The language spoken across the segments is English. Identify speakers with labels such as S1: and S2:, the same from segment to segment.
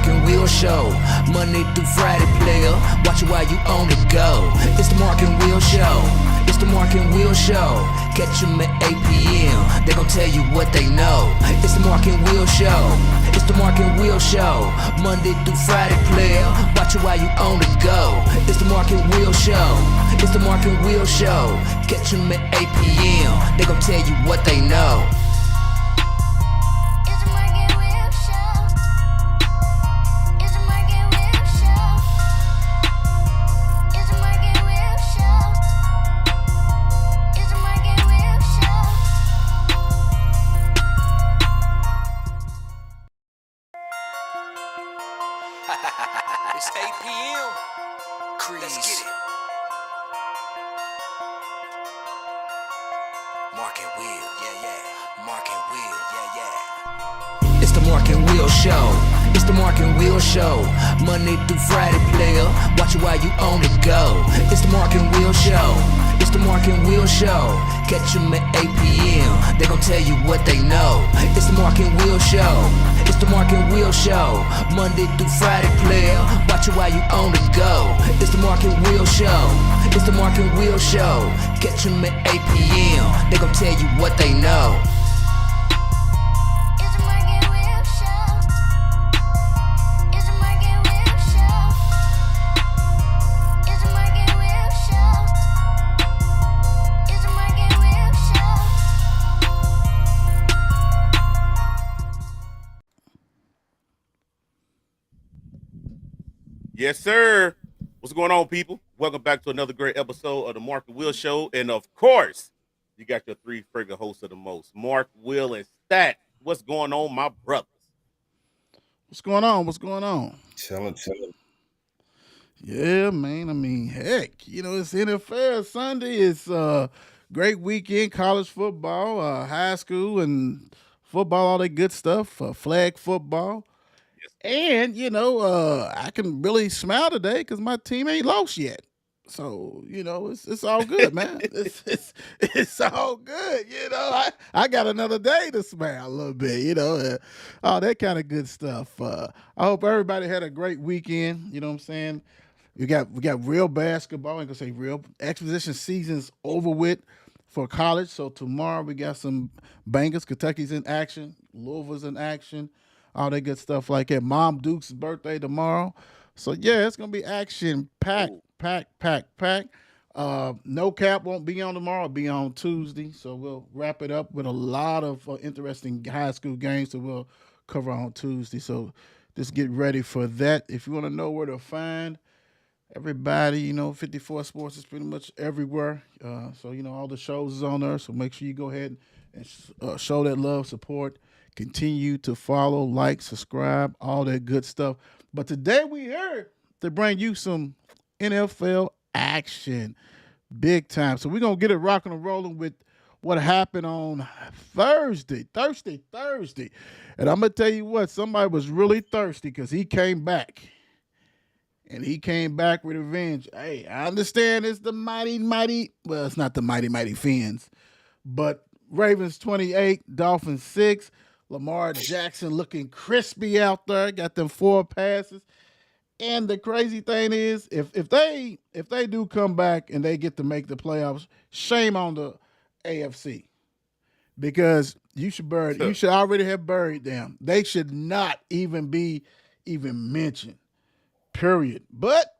S1: Mark and Will Show. Monday through Friday, player. Watch it while you on the go. It's the Mark and Will Show. It's the Mark and Will Show. Catch them at 8 p.m. They gon' tell you what they know. It's the Mark and Will Show. It's the Mark and Will Show. Monday through Friday, player. Watch it while you on the go. It's the Mark and Will Show. It's the Mark and Will Show. Catch them at 8 p.m. They gon' tell you what they know.
S2: It's 8 p.m. Crease. Let's get it. Mark and Will, yeah. Mark and Will, yeah.
S1: It's the Mark and Will Show. It's the Mark and Will Show. Monday through Friday, player. Watch it while you on the go. It's the Mark and Will Show. It's the Mark and Will Show. Catch them at 8 p.m. They gon' tell you what they know. It's the Mark and Will Show. It's the Mark and Will Show. Monday through Friday, player. Watch it while you on the go. It's the Mark and Will Show. It's the Mark and Will Show. Catch them at 8 p.m. They gon' tell you what they know.
S3: Yes, sir. What's going on, people? Welcome back to another great episode of the Mark and Will Show. And of course, you got your three friggin' hosts of the most, Mark, Will, and Stat. What's going on, my brothers?
S4: What's going on? What's going on?
S5: Chilling.
S4: Yeah, man. I mean, heck, it's NFL Sunday. It's a great weekend, college football, high school and football, all that good stuff, flag football. And, I can really smile today because my team ain't lost yet. So, it's all good, man. It's all good. I got another day to smile a little bit, all that kind of good stuff. I hope everybody had a great weekend. You know what I'm saying? We got real basketball. I ain't gonna say real. Exposition season's over with for college. So tomorrow we got some bangers. Kentucky's in action. Louisville's in action. All that good stuff like that. Mom Duke's birthday tomorrow. So, yeah, it's going to be action pack. No Cap won't be on tomorrow. It'll be on Tuesday. So we'll wrap it up with a lot of interesting high school games that we'll cover on Tuesday. So just get ready for that. If you want to know where to find everybody, 54 Sports is pretty much everywhere. So, all the shows is on there. So make sure you go ahead and show that love, support. Continue to follow, like, subscribe, all that good stuff. But today we here to bring you some NFL action, big time. So we're going to get it rocking and rolling with what happened on Thursday. And I'm going to tell you what, somebody was really thirsty because he came back. And he came back with revenge. Hey, I understand it's the mighty, well, it's not the mighty Fins, but Ravens 28, Dolphins 6. Lamar Jackson looking crispy out there, got them 4 passes. And the crazy thing is, if they do come back and they get to make the playoffs, shame on the AFC. Because you should already have buried them. They should not even be mentioned. Period. But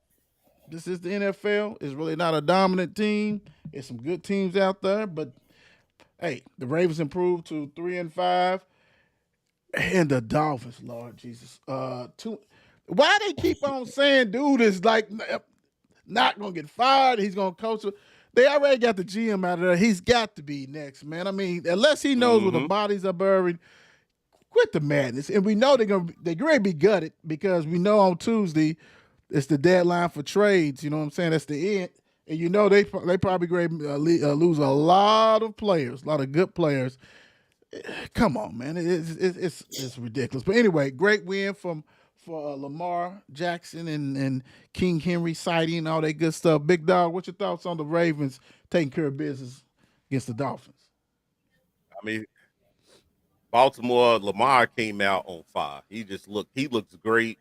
S4: this is the NFL. It's really not a dominant team. There's some good teams out there, but hey, the Ravens improved to 3-5. And the Dolphins, Lord Jesus. Why they keep on saying dude is like not going to get fired, he's going to coach. They already got the GM out of there. He's got to be next, man. I mean, unless he knows where the bodies are buried, quit the madness. And we know they're going to be gutted because we know on Tuesday it's the deadline for trades. You know what I'm saying? That's the end. And they probably going to lose a lot of players, a lot of good players. Come on, man. It's ridiculous. But anyway, great win for Lamar Jackson and King Henry sighting and all that good stuff. Big Dog, what's your thoughts on the Ravens taking care of business against the Dolphins?
S3: I mean, Baltimore, Lamar came out on fire. He looks great.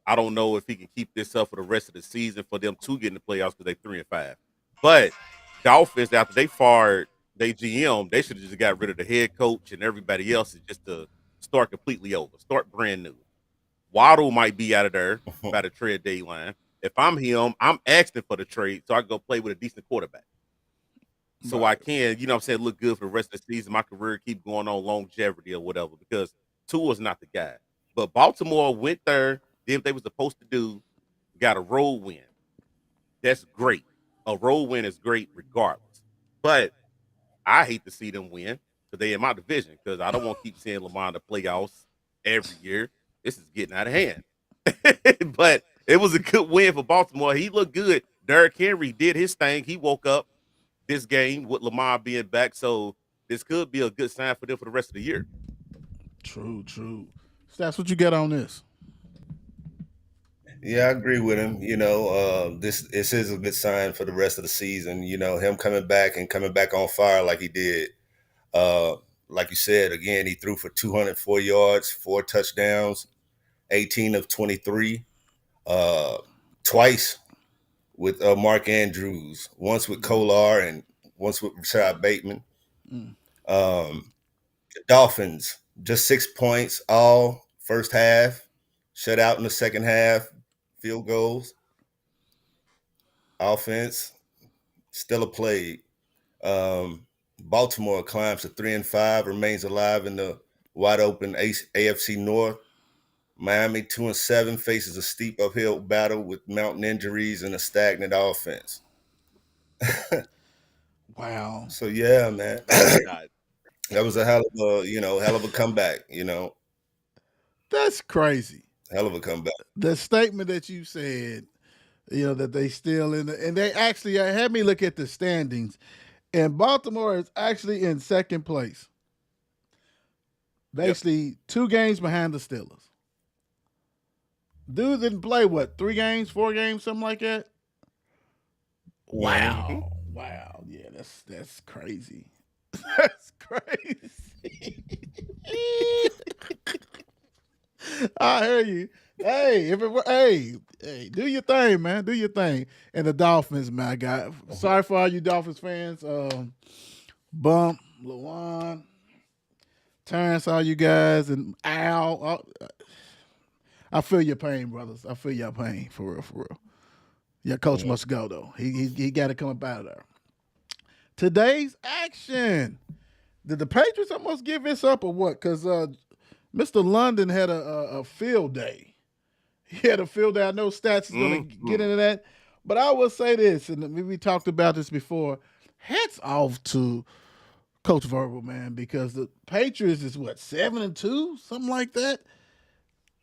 S3: I don't know if he can keep this up for the rest of the season for them to get in the playoffs because they 3-5. But Dolphins, after they fired they GM, they should have just got rid of the head coach and everybody else and just to start completely over, start brand new. Waddle might be out of there by the trade deadline. If I'm him, I'm asking for the trade so I can go play with a decent quarterback. So I can, look good for the rest of the season. My career keep going on longevity or whatever because Tua's not the guy. But Baltimore went there, did what they was supposed to do, got a road win. That's great. A road win is great regardless. But I hate to see them win because they in my division because I don't want to keep seeing Lamar in the playoffs every year. This is getting out of hand. But it was a good win for Baltimore. He looked good. Derrick Henry did his thing. He woke up this game with Lamar being back. So this could be a good sign for them for the rest of the year.
S4: True. Stats, what you got on this?
S5: Yeah, I agree with him. This is a good sign for the rest of the season. Him coming back and coming back on fire like he did. Like you said, again, he threw for 204 yards, 4 touchdowns, 18 of 23, twice with Mark Andrews, once with Kolar and once with Rashad Bateman. The Dolphins, just 6 points all first half, shut out in the second half, field goals. Offense, still a plague. Baltimore climbs to 3-5, remains alive in the wide open AFC North. Miami 2-7 faces a steep uphill battle with mountain injuries and a stagnant offense.
S4: Wow.
S5: So yeah, man, that was a hell of a comeback.
S4: That's crazy.
S5: Hell of a comeback.
S4: The statement that you said, that they still and they actually had me look at the standings, and Baltimore is actually in second place. Basically, 2 games behind the Steelers. Dude didn't play 3 games, 4 games, something like that. Wow. Yeah, that's crazy. That's crazy. I hear you. Hey, hey, do your thing, man. Do your thing. And the Dolphins, man, I got sorry for all you Dolphins fans. Bump, Lawan, Terrence, all you guys, and Al. I feel your pain, brothers. I feel your pain, for real. Your coach must go, though. He got to come up out of there. Today's action. Did the Patriots almost give this up or what? Because Mr. London had a field day. He had a field day. I know Stats is going to get into that. But I will say this, and we talked about this before. Hats off to Coach Verbal, man, because the Patriots is 7-2, something like that.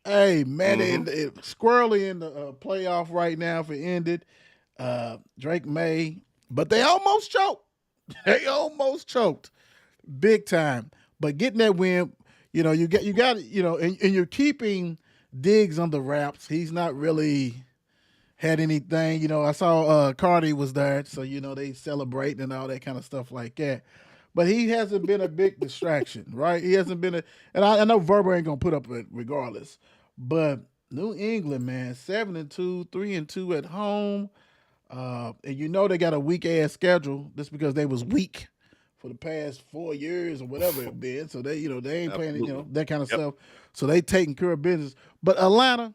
S4: Hey, man, they squarely in the playoff right now if it ended. Drake May, but they almost choked. They almost choked big time. But getting that win, you got and you're keeping Diggs under wraps. He's not really had anything. I saw Cardi was there, so they celebrate and all that kind of stuff like that. But he hasn't been a big distraction, right? He hasn't been and I know Verber ain't gonna put up it regardless. But New England, man, 7-2, 3-2 at home. And they got a weak ass schedule just because they was weak for the past 4 years or whatever it been. So they, they ain't playing, that kind of stuff. So they taking care of business. But Atlanta.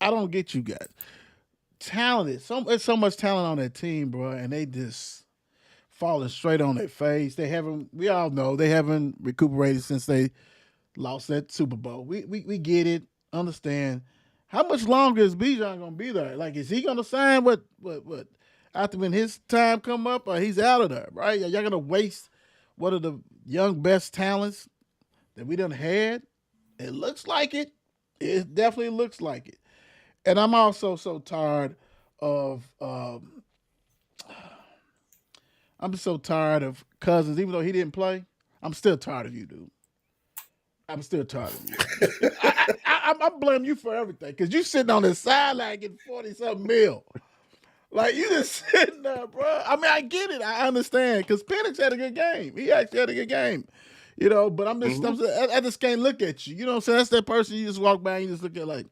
S4: I don't get you guys. Talented. There's so much talent on that team, bro, and they just falling straight on their face. We all know they haven't recuperated since they lost that Super Bowl. We get it, understand. How much longer is Bijan gonna be there? Like, is he gonna sign what after when his time come up, or he's out of there, right? Are y'all gonna waste one of the young best talents that we done had? It looks like it. It definitely looks like it. And I'm also so tired of I'm so tired of Cousins. Even though he didn't play, I'm still tired of you, dude. I'm still tired of you. I blame you for everything because you sitting on the sideline getting 40-something mil. Like, you just sitting there, bro. I mean, I get it. I understand because Penix had a good game. He actually had a good game. But I just can't look at you. You know what I'm saying? That's that person you just walk by and you just look at like,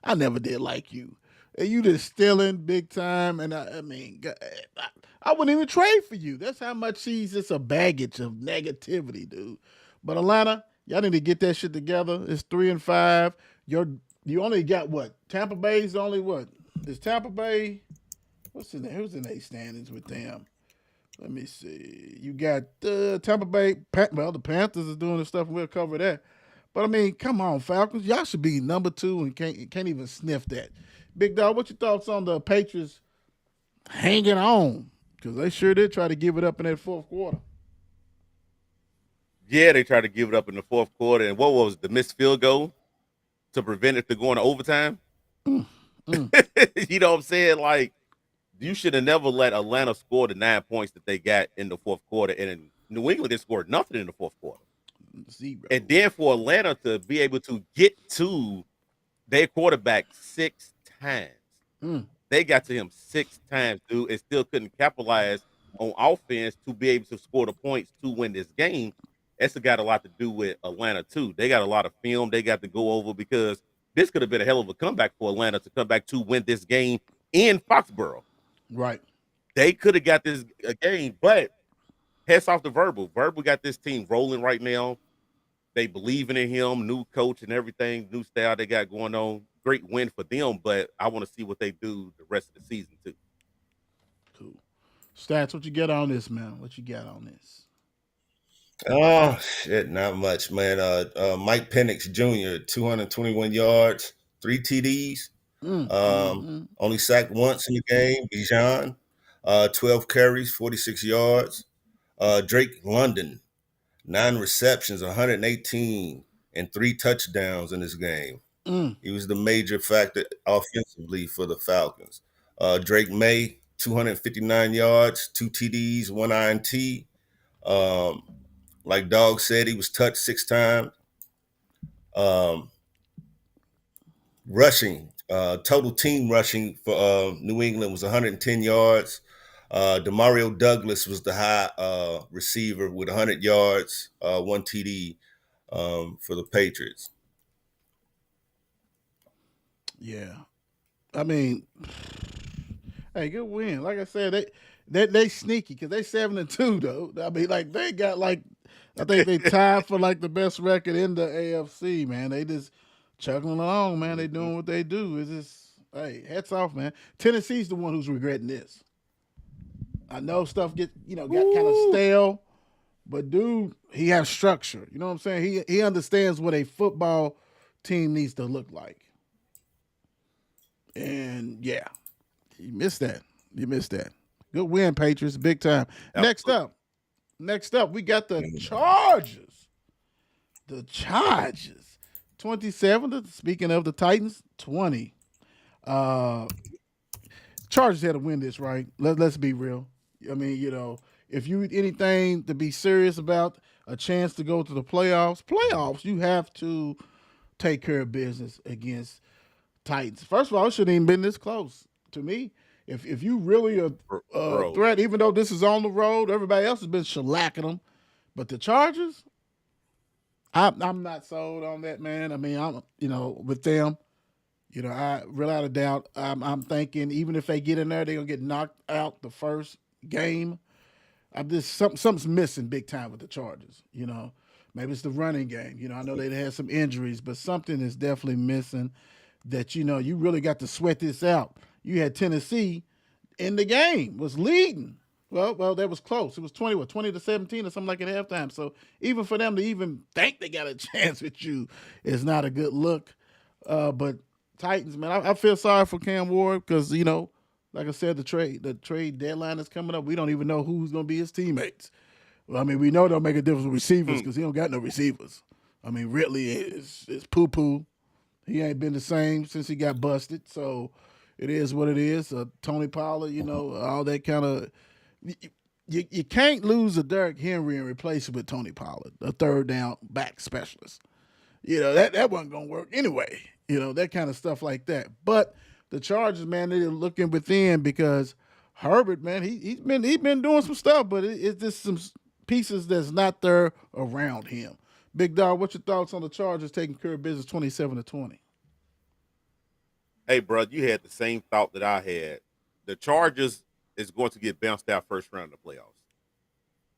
S4: I never did like you. And you just stealing big time. And I mean, I wouldn't even trade for you. That's how much he's just a baggage of negativity, dude. But Atlanta, y'all need to get that shit together. It's 3-5. You only got what? Tampa Bay's only what? Is Tampa Bay? What's in there? Who's in their standings with them? Let me see. You got Tampa Bay. Well, the Panthers is doing the stuff. We'll cover that. But I mean, come on, Falcons. Y'all should be number 2 and can't even sniff that. Big dog, what your thoughts on the Patriots hanging on? Because they sure did try to give it up in that fourth quarter.
S3: Yeah, they tried to give it up in the fourth quarter, and what was the missed field goal to prevent it from going to overtime? You know what I'm saying? Like, you should have never let Atlanta score the 9 points that they got in the fourth quarter, and in New England didn't score nothing in the fourth quarter.
S4: 0.
S3: And then for Atlanta to be able to get to their quarterback 6 times. They got to him 6 times, dude, and still couldn't capitalize on offense to be able to score the points to win this game. That's got a lot to do with Atlanta, too. They got a lot of film they got to go over because this could have been a hell of a comeback for Atlanta to come back to win this game in Foxborough.
S4: Right.
S3: They could have got this game, but hats off to Verbal. Verbal got this team rolling right now. They believing in him, new coach and everything, new style they got going on. Great win for them, but I want to see what they do the rest of the season, too.
S4: Cool. Stats, what you got on this, man? What you got on this?
S5: Oh, shit, not much, man. Mike Penix Jr., 221 yards, 3 TDs. Only sacked once in the game. Bijan, 12 carries, 46 yards. Drake London, 9 receptions, 118, and 3 touchdowns in this game. He was the major factor offensively for the Falcons. Drake May, 259 yards, 2 TDs, 1 INT. Like Dog said, he was touched 6 times. Rushing, total team rushing for New England was 110 yards. Demario Douglas was the high receiver with 100 yards, 1 TD for the Patriots.
S4: Yeah. I mean, hey, good win. Like I said, they sneaky because they 7-2 though. I mean, like they got like I think they tied for like the best record in the AFC. Man, they just chugging along. Man, they doing what they do. It's just hey, hats off, man. Tennessee's the one who's regretting this. I know stuff got kind of stale, but dude, he has structure. You know what I'm saying? He understands what a football team needs to look like. And yeah, you missed that. Good win, Patriots, big time.
S3: Absolutely.
S4: Next up, we got the Chargers. The Chargers. 27. Speaking of the Titans, 20. Chargers had to win this, right? Let's be real. I mean, if you anything to be serious about a chance to go to the playoffs, you have to take care of business against Titans. First of all, it shouldn't even been this close to me. If you really a threat, even though this is on the road, everybody else has been shellacking them. But the Chargers, I'm not sold on that, man. I mean, I'm with them, I without a doubt, I'm thinking even if they get in there, they're gonna get knocked out the first game. I'm just something's missing big time with the Chargers. Maybe it's the running game. I know they had some injuries, but something is definitely missing. That you really got to sweat this out. You had Tennessee in the game, was leading. Well, that was close. It was 20-17 or something like at halftime. So even for them to even think they got a chance with you is not a good look. But Titans, man, I feel sorry for Cam Ward because like I said, the trade deadline is coming up. We don't even know who's going to be his teammates. Well, I mean, we know they'll make a difference with receivers because he don't got no receivers. I mean, Ridley is poo-poo. He ain't been the same since he got busted, so it is what it is. Tony Pollard, all that kind of you can't lose a Derrick Henry and replace it with Tony Pollard, a third down back specialist. That wasn't gonna work anyway. That kind of stuff like that. But the Chargers, man, they're looking within because Herbert, man, he's been doing some stuff, but it's just some pieces that's not there around him. Big dog, what's your thoughts on the Chargers taking care of business 27-20?
S3: Hey, bro, you had the same thought that I had. The Chargers is going to get bounced out first round of the playoffs.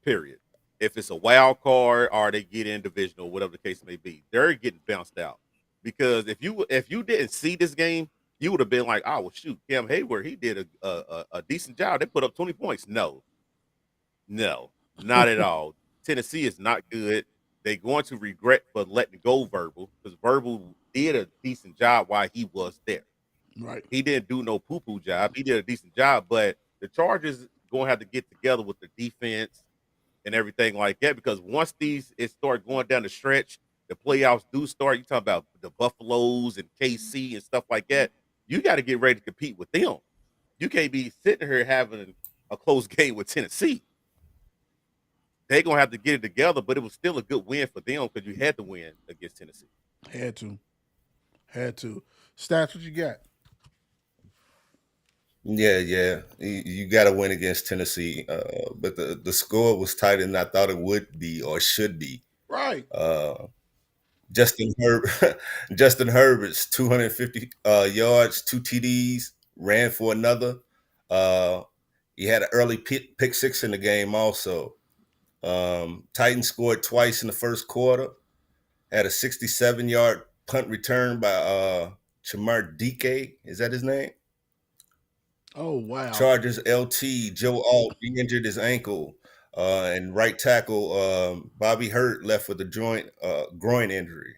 S3: Period. If it's a wild card or they get in divisional, whatever the case may be, they're getting bounced out. Because if you didn't see this game, you would have been like, oh well, shoot, Cam Hayward, he did a decent job. They put up 20 points. No, not at all. Tennessee is not good. They're going to regret for letting go Verbal because Verbal did a decent job while he was there.
S4: Right.
S3: He didn't do no poo-poo job. He did a decent job, but the Chargers going to have to get together with the defense and everything like that because once it start going down the stretch, the playoffs do start. You talk about the Buffaloes and KC and stuff like that. You got to get ready to compete with them. You can't be sitting here having a close game with Tennessee. They're going to have to get it together, but it was still a good win for them because you had to win against Tennessee.
S4: Had to. Stats, what you got?
S5: Yeah. You got to win against Tennessee, but the score was tighter than I thought it would be or should be.
S4: Right.
S5: Justin Herbert's 250 yards, 2 TDs, ran for another. He had an early pick six in the game also. Titans scored twice in the first quarter. Had a 67-yard punt return by Chamar Dike. Is that his name?
S4: Oh, wow.
S5: Chargers LT, Joe Alt, he injured his ankle. And right tackle Bobby Hurt left with a groin injury.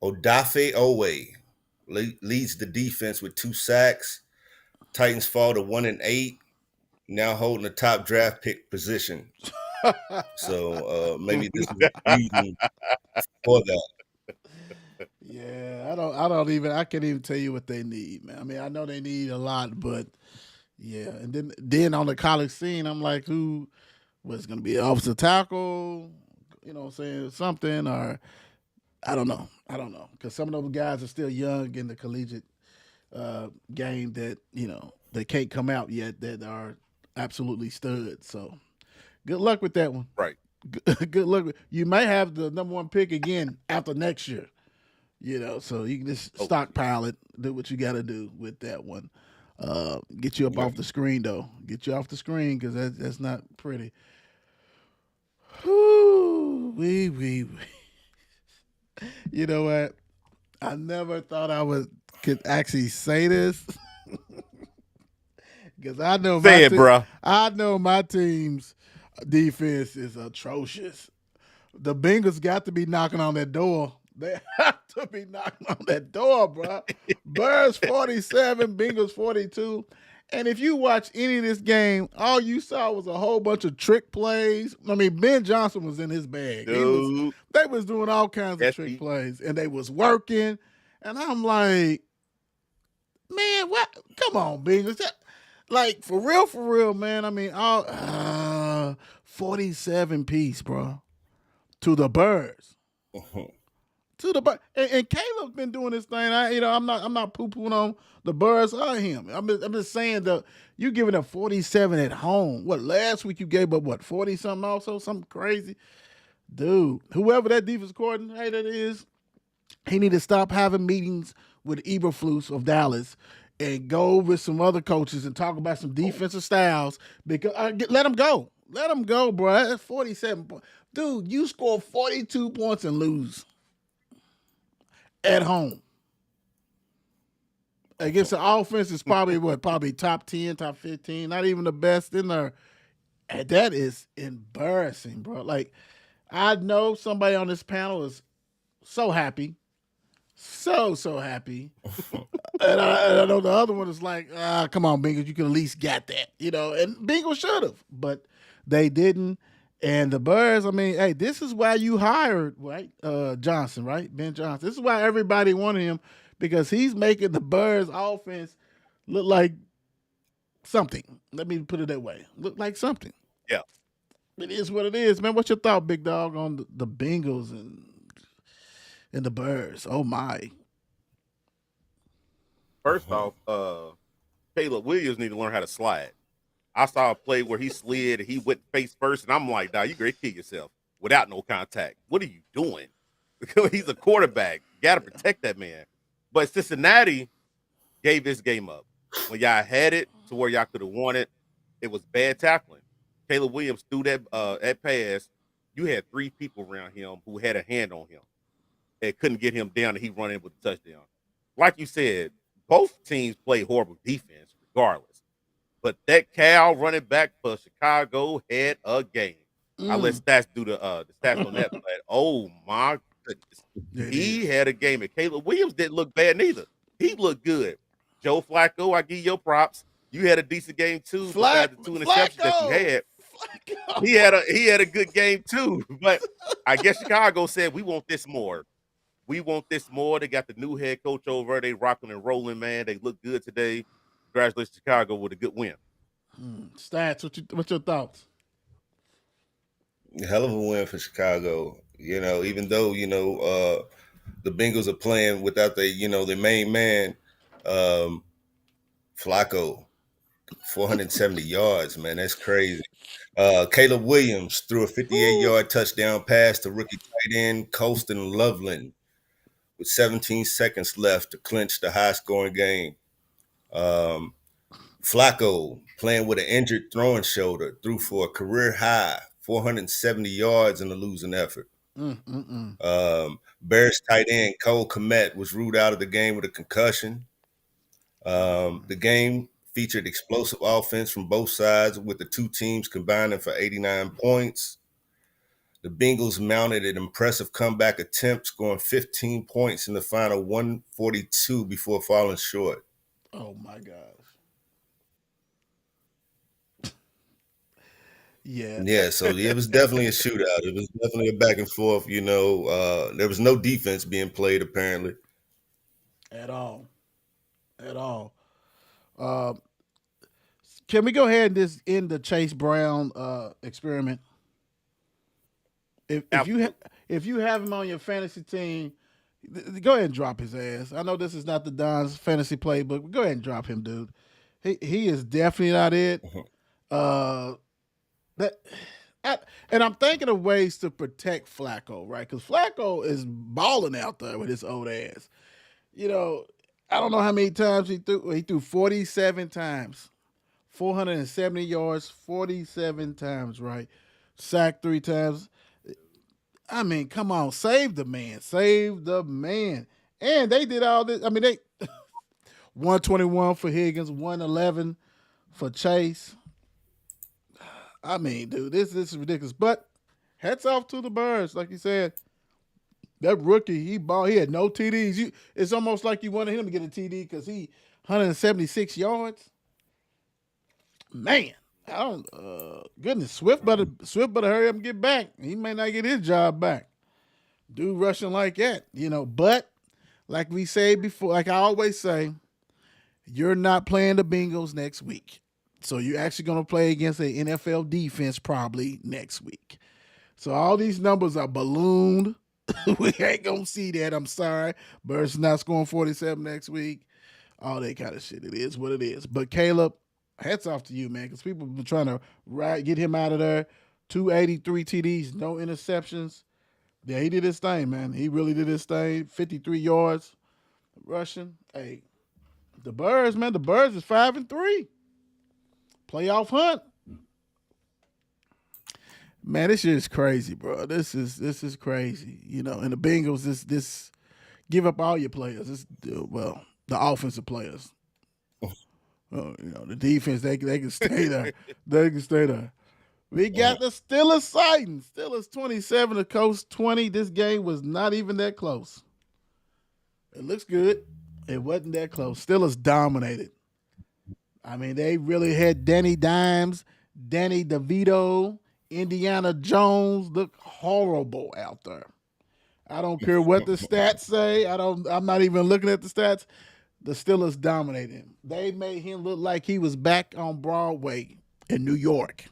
S5: Odafe Owe leads the defense with 2 sacks. Titans fall to 1-8, now holding the top draft pick position. So maybe this is reason for that.
S4: Yeah, I can't even tell you what they need, man. I mean, I know they need a lot, but yeah. And then on the college scene, I'm like, who was going to be an offensive tackle? You know what I'm saying? Something, or I don't know. Because some of those guys are still young in the collegiate game that, they can't come out yet that are absolutely studs. So good luck with that one.
S3: Right.
S4: Good luck. You may have the number 1 pick again after next year. So you can just stockpile it, do what you got to do with that one. Get you up off the screen, though. Get you off the screen because that's not pretty. Whoo, wee. You know what? I never thought I could actually say this because I know my team's defense is atrocious. The Bengals got to be knocking on that door. They have to be knocking on that door, bro. Bears 47, Bengals 42. And if you watch any of this game, all you saw was a whole bunch of trick plays. I mean, Ben Johnson was in his bag. They was doing all kinds of trick plays, and they was working. And I'm like, man, what? Come on, Bengals. Like, for real, man. I mean, 47 piece, bro, to the Bears. And Caleb's been doing this thing. I'm not poo-pooing on the Bears or him. I'm just saying that you giving up 47 at home. What, last week you gave up 40-something also? Something crazy? Dude, whoever that defense coordinator is, he need to stop having meetings with Eberflus of Dallas and go with some other coaches and talk about some defensive styles. Because let him go. Let him go, bro. That's 47 points. Dude, you score 42 points and lose at home. Against the offense is probably top 10, top 15, not even the best in there. And that is embarrassing, bro. Like, I know somebody on this panel is so happy. So happy. And I know the other one is like, come on, Bengals, you could at least got that. And Bengals should have, but they didn't. And the Bears, I mean, hey, this is why you hired, right? Johnson, right? Ben Johnson. This is why everybody wanted him, because he's making the Bears offense look like something. Let me put it that way. Look like something.
S3: Yeah.
S4: It is what it is, man. What's your thought, big dog, on the Bengals and the Bears? Oh, my.
S3: First off, Caleb Williams need to learn how to slide. I saw a play where he slid and he went face first, and I'm like, "Nah, you great kill yourself without no contact. What are you doing?" Because he's a quarterback. You got to protect that man. But Cincinnati gave this game up. When y'all had it to where y'all could have won it, it was bad tackling. Caleb Williams threw that pass. You had three people around him who had a hand on him and couldn't get him down, and he run in with a touchdown. Like you said, both teams play horrible defense regardless. But that Cal running back for Chicago had a game. I let stats do the stats on that, but oh my goodness, he had a game. And Caleb Williams didn't look bad neither. He looked good. Joe Flacco, I give you your props. You had a decent game too. Besides the two interceptions that you had. He had a good game too. But I guess Chicago said we want this more. We want this more. They got the new head coach over. They rocking and rolling, man. They look good today. Congratulations, Chicago, with a good win.
S4: Stats, what's your thoughts?
S5: Hell of a win for Chicago. Even though the Bengals are playing without their main man, Flacco, 470 yards, man, that's crazy. Caleb Williams threw a 58-yard touchdown pass to rookie tight end Colston Loveland with 17 seconds left to clinch the high-scoring game. Flacco, playing with an injured throwing shoulder, threw for a career high 470 yards in the losing effort. Bears tight end Cole Kmet was ruled out of the game with a concussion. The game featured explosive offense from both sides, with the two teams combining for 89 points. The Bengals mounted an impressive comeback attempt, scoring 15 points in the final 142 before falling short.
S4: Oh, my gosh. Yeah,
S5: so it was definitely a shootout. It was definitely a back and forth. There was no defense being played, apparently.
S4: At all. Can we go ahead and just end the Chase Brown experiment? If you have him on your fantasy team, go ahead and drop his ass. I know this is not the Don's fantasy playbook, but go ahead and drop him, dude. He is definitely not it. And I'm thinking of ways to protect Flacco, right? Because Flacco is balling out there with his old ass. I don't know how many times he threw. He threw 47 times, 470 yards, 47 times, right? Sacked 3 times. I mean, come on, save the man. And they did all this. I mean, they 121 for Higgins, 111 for Chase. I mean, dude, this is ridiculous. But hats off to the Birds, like you said. That rookie, he had no TDs. It's almost like you wanted him to get a TD because he 176 yards. Man, I don't. Goodness, Swift better hurry up and get back. He may not get his job back. Dude rushing like that, But like we say before, like I always say, you're not playing the Bengals next week. So you're actually going to play against an NFL defense probably next week. So all these numbers are ballooned. We ain't going to see that. I'm sorry. Birds not scoring 47 next week. All that kind of shit. It is what it is. But Caleb, hats off to you, man, because people have been trying to get him out of there. 283 TDs, no interceptions. Yeah, he did his thing, man. He really did his thing. 53 yards rushing. Hey, the Birds, man, the Birds is 5-3. Playoff hunt. Man, this shit is crazy, bro. This is crazy. And the Bengals, this give up all your players. The offensive players. The defense, they can stay there. They can stay there. We got the Steelers sighting. Steelers 27, the Colts 20. This game was not even that close. It looks good. It wasn't that close. Steelers dominated. I mean, they really had Danny Dimes, Danny DeVito, Indiana Jones look horrible out there. I don't care what the stats say. I'm not even looking at the stats. The Steelers dominated him. They made him look like he was back on Broadway in New York.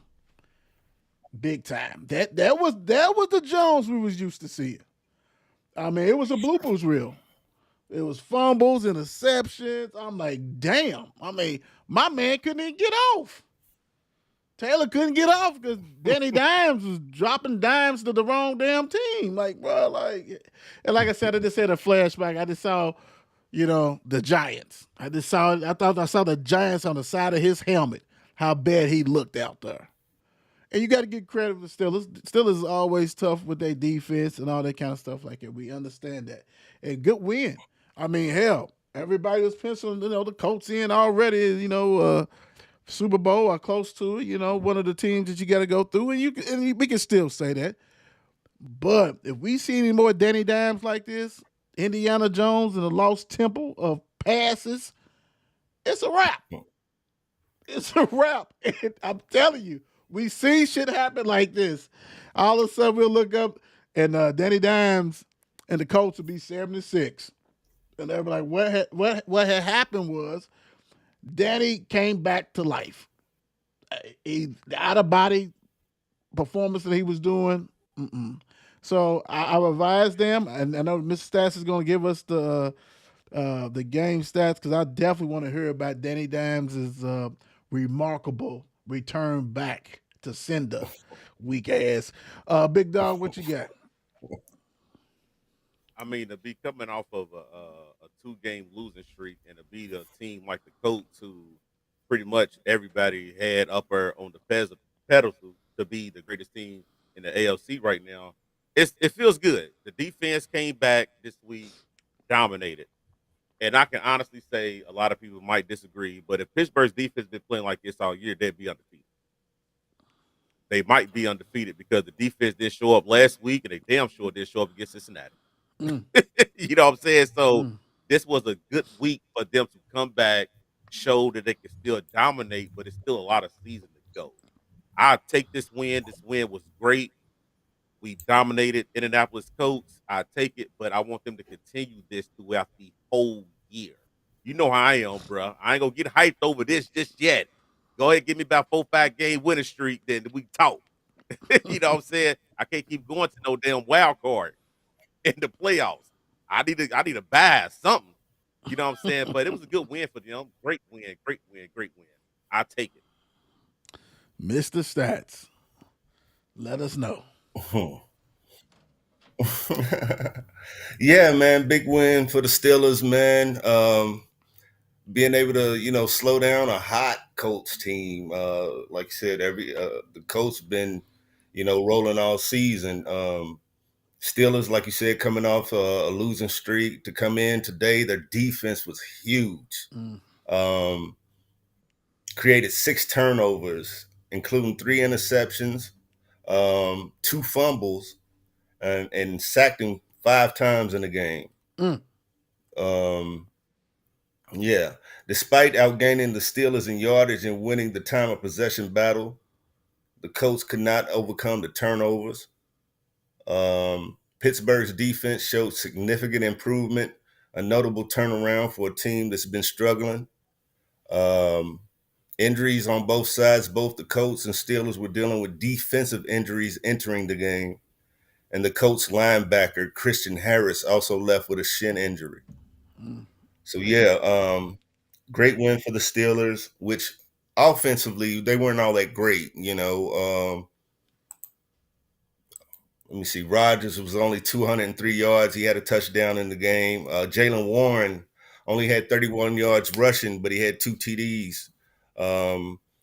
S4: Big time. That was the Jones we was used to seeing. I mean, it was a bloopers reel. It was fumbles, interceptions. I'm like, damn. I mean, my man couldn't even get off. Taylor couldn't get off because Danny Dimes was dropping dimes to the wrong damn team. Like, bro, like, and like I said, I just had a flashback. I just saw, the Giants. I thought I saw the Giants on the side of his helmet, how bad he looked out there. And you got to give credit to the Steelers. Steelers is always tough with their defense and all that kind of stuff like that. We understand that. And good win. I mean, hell, everybody was penciling, the Colts in already, Super Bowl or close to it, one of the teams that you got to go through. And we can still say that. But if we see any more Danny Dimes like this, Indiana Jones and the lost temple of passes, it's a wrap. It's a wrap. And I'm telling you, we see shit happen like this. All of a sudden, we'll look up and Danny Dimes and the Colts will be 76. And they'll be like, what had happened was Danny came back to life. The out-of-body performance that he was doing. So I revised them, and I know Mr. Stats is going to give us the game stats because I definitely want to hear about Danny Dimes' remarkable return back to Cinder. Weak ass. Big Dog, what you got?
S3: I mean, to be coming off of a 2-game losing streak and to beat a team like the Colts, who pretty much everybody had upper on the pedestal to be the greatest team in the ALC right now, it feels good. The defense came back this week, dominated. And I can honestly say a lot of people might disagree, but if Pittsburgh's defense been playing like this all year, they'd be undefeated. They might be undefeated because the defense didn't show up last week, and they damn sure didn't show up against Cincinnati. You know what I'm saying? So this was a good week for them to come back, show that they can still dominate, but it's still a lot of season to go. I take this win. This win was great. We dominated Indianapolis Colts. I take it, but I want them to continue this throughout the whole year. You know how I am, bro. I ain't gonna get hyped over this just yet. Go ahead and give me about 4-5 game winning streak, then we talk. You know what I'm saying? I can't keep going to no damn wild card in the playoffs. I need to buy something. You know what I'm saying? But it was a good win for them. Great win, great win, great win. I take it.
S4: Mr. Stats, let us know.
S5: Yeah, man, big win for the Steelers, man. Being able to, slow down a hot Colts team. Like you said, the Colts been, rolling all season. Steelers, like you said, coming off a losing streak to come in today, their defense was huge. Created 6 turnovers, including 3 interceptions, 2 fumbles, and sacked him 5 times in the game. Yeah. Despite outgaining the Steelers in yardage and winning the time of possession battle, the Colts could not overcome the turnovers. Pittsburgh's defense showed significant improvement, a notable turnaround for a team that's been struggling. Injuries on both sides, both the Colts and Steelers were dealing with defensive injuries entering the game. And the Colts linebacker, Christian Harris, also left with a shin injury. So, yeah, great win for the Steelers, which offensively, they weren't all that great, Let me see. Rodgers was only 203 yards. He had a touchdown in the game. Jalen Warren only had 31 yards rushing, but he had 2 TDs.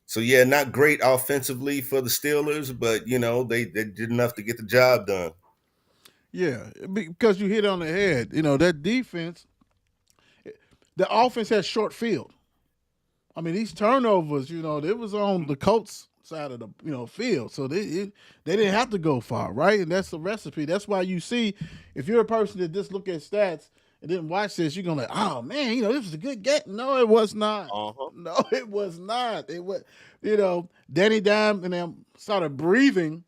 S5: So, yeah, not great offensively for the Steelers, but, they did enough to get the job done.
S4: Yeah, because you hit on the head. That defense, the offense has short field. I mean, these turnovers, it was on the Colts side of the field, so they didn't have to go far, right? And that's the recipe. That's why you see, if you're a person that just look at stats and didn't watch this, you're gonna like, oh man, this was a good game. No, it was not. No, it was not. It was, Danny Dime and them started breathing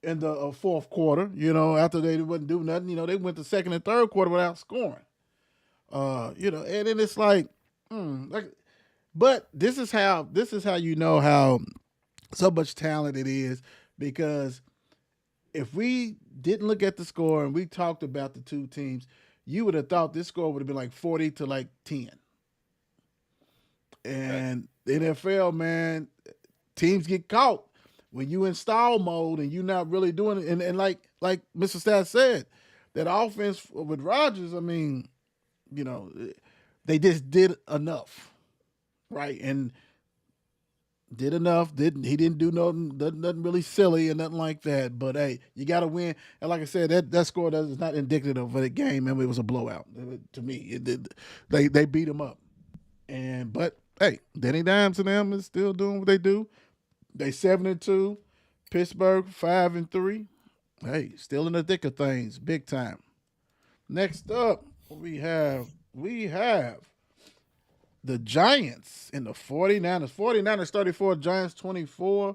S4: in the fourth quarter. After they wouldn't do nothing, they went the second and third quarter without scoring. And then it's like. But this is how you know how so much talent it is, because if we didn't look at the score and we talked about the two teams, you would have thought this score would have been like 40 to like 10.
S3: Okay.
S4: And the NFL, man, teams get caught when you in stall mode and you're not really doing it. And like Mr. Stat said, that offense with Rodgers, I mean, you know, they just did enough, right? And did enough. Didn't do nothing really silly and nothing like that. But hey, you got to win. And like I said, that score is not indicative of the game. I mean, it was a blowout to me. They beat them up. And but hey, Denny Dimes and them is still doing what they do. They 7-2. Pittsburgh 5-3. Hey, still in the thick of things, big time. Next up, we have the Giants and the 49ers. 49ers 34, Giants 24.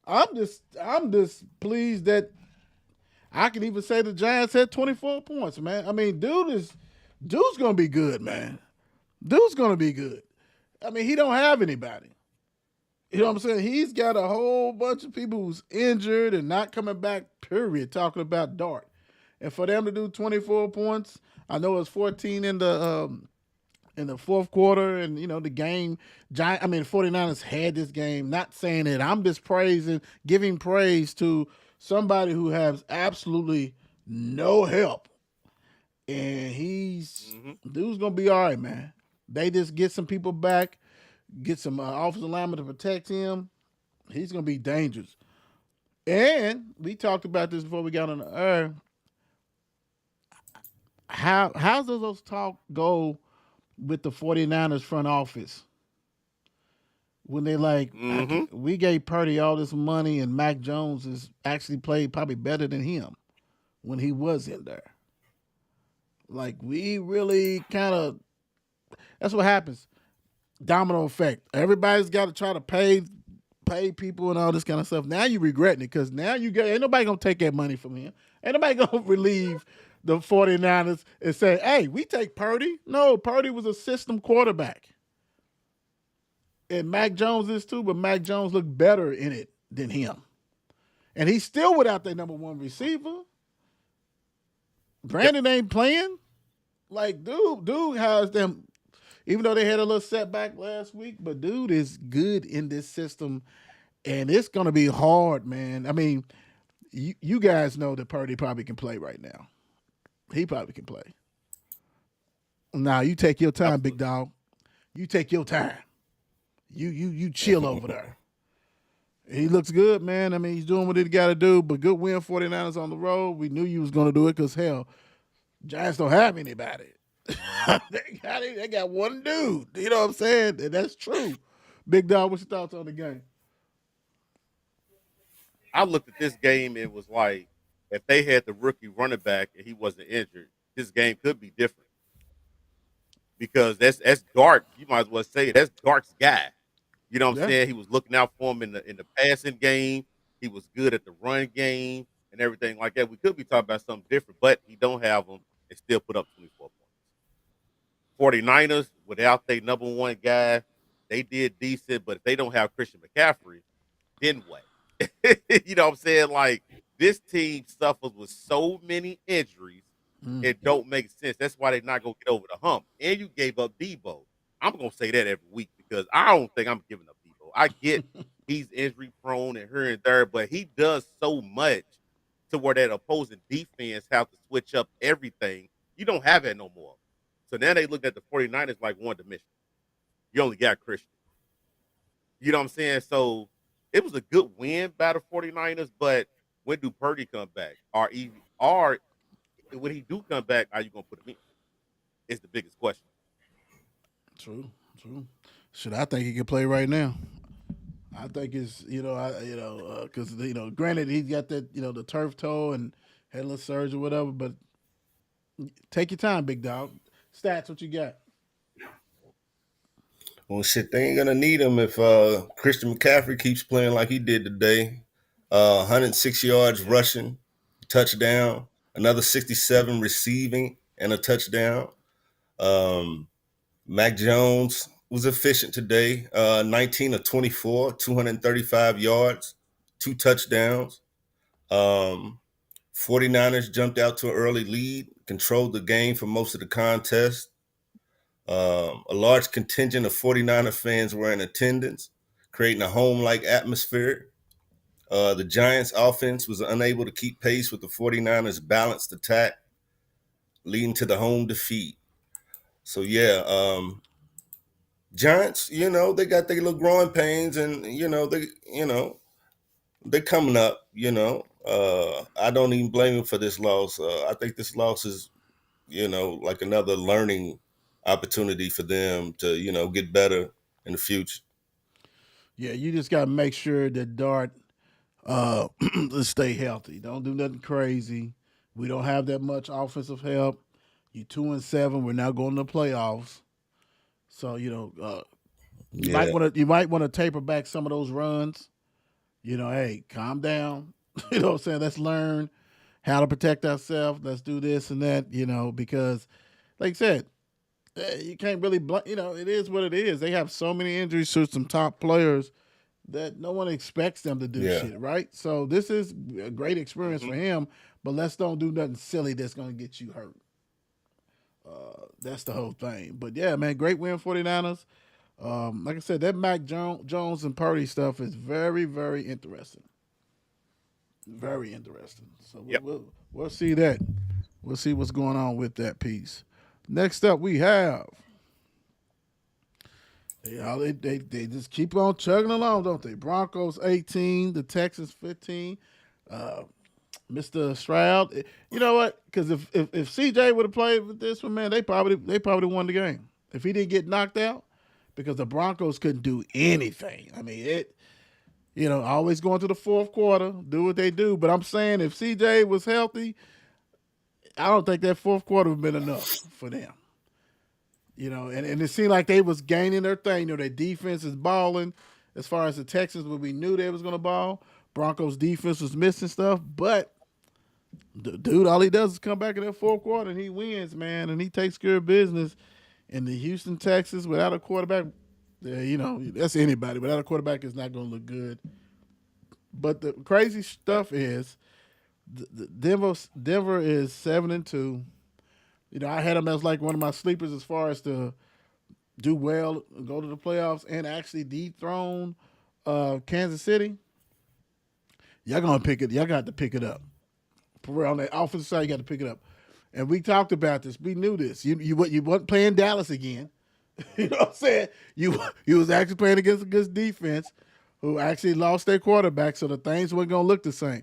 S4: I'm just pleased that I can even say the Giants had 24 points, man. I mean, dude's gonna be good, man. Dude's gonna be good. I mean, he don't have anybody. You know what I'm saying? He's got a whole bunch of people who's injured and not coming back, period, talking about Dart. And for them to do 24 points, I know it's 14 in the fourth quarter, and you know the game. Giant, I mean, 49ers had this game. Not saying it. I'm just giving praise to somebody who has absolutely no help, and dude's gonna be all right, man. They just get some people back, get some offensive linemen to protect him. He's gonna be dangerous. And we talked about this before we got on the air. How does those talk go with the 49ers front office when they like
S3: Mm-hmm.
S4: we gave Purdy all this money and Mac Jones has actually played probably better than him when he was in there. Like we really kind of that's what happens. Domino effect. Everybody's got to try to pay people and all this kind of stuff. Now you regretting it because now you get ain't nobody gonna take that money from him. Ain't nobody gonna relieve the 49ers and say, hey, we take Purdy. No, Purdy was a system quarterback. And Mac Jones is too, but Mac Jones looked better in it than him. And he's still without their number one receiver. Brandon ain't playing. Like, dude has them, even though they had a little setback last week, but dude is good in this system. And it's going to be hard, man. I mean, you guys know that Purdy probably can play right now. He probably can play. Now, you take your time, big
S3: Absolutely.
S4: dog. You take your time. You chill over there. He looks good, man. I mean, he's doing what he got to do, but good win 49ers on the road. We knew you was going to do it because, hell, Giants don't have anybody. they got one dude. You know what I'm saying? And that's true. Big dog, what's your thoughts on the game?
S3: I looked at this game and was like, if they had the rookie running back and he wasn't injured, this game could be different because that's Dart. You might as well say that's Dart's guy. You know what I'm
S4: Yeah.
S3: saying? He was looking out for him in the passing game. He was good at the run game and everything like that. We could be talking about something different, but he don't have them and still put up 24 points. 49ers, without their number one guy, they did decent, but if they don't have Christian McCaffrey, then what? You know what I'm saying? Like this team suffers with so many injuries,
S4: Mm.
S3: it don't make sense. That's why they're not gonna get over the hump. And you gave up Debo. I'm gonna say that every week because I don't think I'm giving up Debo. I get he's injury prone and here and there, but he does so much to where that opposing defense have to switch up everything. You don't have that no more. So now they look at the 49ers like one dimension. You only got Christian. You know what I'm saying? So it was a good win by the 49ers, but when do Purdy come back? Or when he do come back, are you gonna put him in? It's the biggest question.
S4: True, true. Should I think he can play right now? I think it's because granted he's got that the turf toe and had a little surgery or whatever, but take your time, big dog. Stats, what you got?
S5: Well, shit, they ain't gonna need him if Christian McCaffrey keeps playing like he did today. 106 yards rushing, touchdown, another 67 receiving, and a touchdown. Um, Mac Jones was efficient today. 19 of 24, 235 yards, two touchdowns. Um, 49ers jumped out to an early lead, controlled the game for most of the contest. A large contingent of 49er fans were in attendance, creating a home-like atmosphere. The Giants' offense was unable to keep pace with the 49ers' balanced attack, leading to the home defeat. So yeah, Giants, they got their little growing pains, and they coming up. I don't even blame them for this loss. I think this loss is, like another learning opportunity for them to, get better in the future.
S4: Yeah, you just got to make sure that Dart stay healthy. Don't do nothing crazy. We don't have that much offensive help. You 2-7. We're now going to the playoffs. So you might
S5: Yeah,
S4: want to taper back some of those runs. Hey, calm down. What I'm saying? Let's learn how to protect ourselves. Let's do this and that. Because like I said, you can't really it is what it is. They have so many injuries to some top players that no one expects them to do
S5: yeah.
S4: shit, right? So this is a great experience
S3: Hmm.
S4: for him, but let's don't do nothing silly that's going to get you hurt. That's the whole thing. But yeah, man, great win 49ers. Like I said, that Jones and Purdy stuff is very, very interesting. Very interesting. So
S3: Yep.
S4: we'll see that. We'll see what's going on with that piece. Next up, we have. They just keep on chugging along, don't they? Broncos 18, the Texans 15. Uh, Mr. Stroud, you know what? Because if CJ would have played with this one, man, they probably won the game. If he didn't get knocked out, because the Broncos couldn't do anything. I mean, always going to the fourth quarter, do what they do. But I'm saying if CJ was healthy, I don't think that fourth quarter would have been enough for them. And it seemed like they was gaining their thing. Their defense is balling. As far as the Texans, when we knew they was going to ball, Broncos defense was missing stuff. But dude, all he does is come back in that fourth quarter and he wins, man, and he takes care of business. In the Houston Texans, without a quarterback, that's anybody. Without a quarterback, it's not going to look good. But the crazy stuff is, Denver is 7-2. I had them as like one of my sleepers as far as to do well, go to the playoffs, and actually dethrone Kansas City. Y'all gonna pick it. Y'all got to pick it up. For real, on the offensive side, you got to pick it up. And we talked about this. We knew this. You wasn't playing Dallas again. You know what I'm saying? You was actually playing against a good defense who actually lost their quarterback, so the things weren't gonna look the same.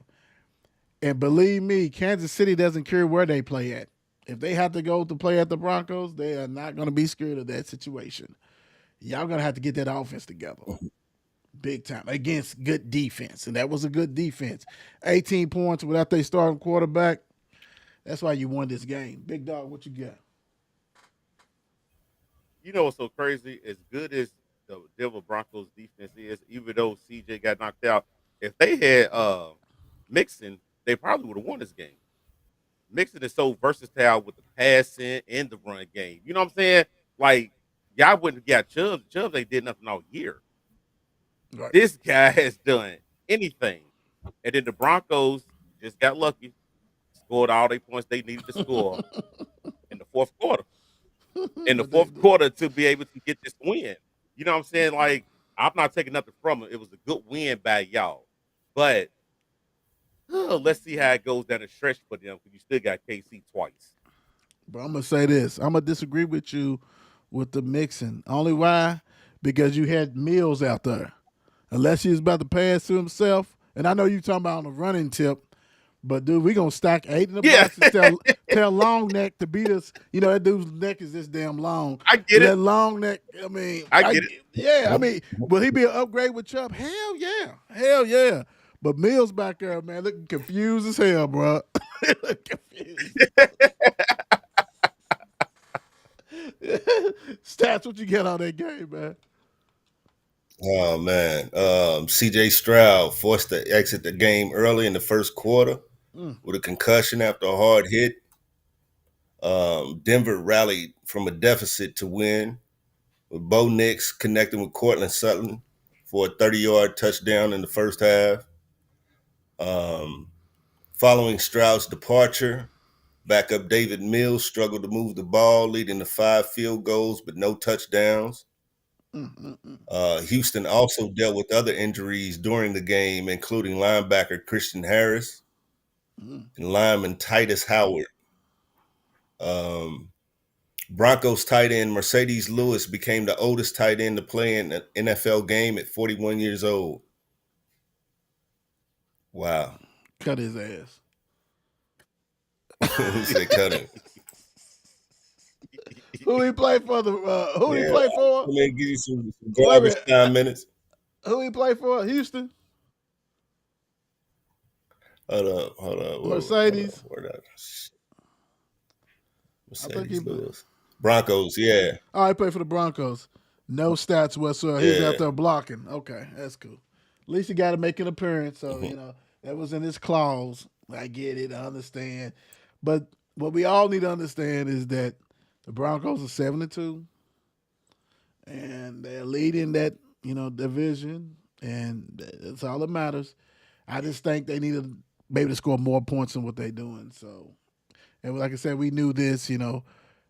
S4: And believe me, Kansas City doesn't care where they play at. If they have to go to play at the Broncos, they are not going to be scared of that situation. Y'all going to have to get that offense together big time against good defense. And that was a good defense. 18 points without their starting quarterback. That's why you won this game. Big dog, what you got?
S3: You know what's so crazy? As good as the Denver Broncos defense is, even though CJ got knocked out, if they had Mixon, they probably would have won this game. Mixon is so versatile with the passing and the run game. You know what I'm saying? Like, y'all wouldn't have got Chubbs. Chubbs ain't did nothing all year.
S4: Right.
S3: This guy has done anything. And then the Broncos just got lucky, scored all the points they needed to score in the fourth quarter. In the
S4: But they,
S3: fourth quarter to be able to get this win. You know what I'm saying? Like, I'm not taking nothing from it. It was a good win by y'all. But let's see how it goes down the stretch for them because you still got KC twice.
S4: but I'm going to say this. I'm going to disagree with you with the mixing. Only why? Because you had Mills out there. Unless he was about to pass to himself. And I know you talking about on the running tip. But dude, we gonna stack 8 in the
S3: Yeah,
S4: box and tell long neck to beat us. That dude's neck is this damn long.
S3: I get
S4: That
S3: it.
S4: long neck. I mean,
S3: I get it.
S4: yeah. I mean, will he be an upgrade with Chubb? Hell yeah, hell yeah. But Mills back there, man, looking confused as hell, bro. Looking confused. Stats, what you get on that game, man?
S5: Oh man, C.J. Stroud forced to exit the game early in the first quarter with a concussion after a hard hit. Denver rallied from a deficit to win, with Bo Nix connecting with Cortland Sutton for a 30-yard touchdown in the first half. Following Stroud's departure, backup David Mills struggled to move the ball, leading to 5 field goals but no touchdowns. Houston also dealt with other injuries during the game, including linebacker Christian Harris and lineman Titus Howard. Um, Broncos tight end Mercedes Lewis became the oldest tight end to play in an NFL game at 41 years old. Wow.
S4: Cut his ass.
S5: Who said cut him?
S4: Who he play for? Who he
S5: Yeah,
S4: play for?
S5: let me give you some
S4: Wait a
S5: garbage
S4: minute.
S5: time minutes.
S4: Who he play for? Houston.
S5: Hold up.
S4: Mercedes.
S5: Where that?
S4: I think he.
S5: Mercedes Lewis. Broncos, yeah.
S4: Oh, he played for the Broncos. No stats whatsoever. He's
S5: Yeah.
S4: out there blocking. Okay, that's cool. At least he got to make an appearance. So that was in his clause. I get it. I understand. But what we all need to understand is that the Broncos are 7-2, and they're leading that division, and that's all that matters. I just think they need to be able to score more points than what they're doing. So, and like I said, we knew this.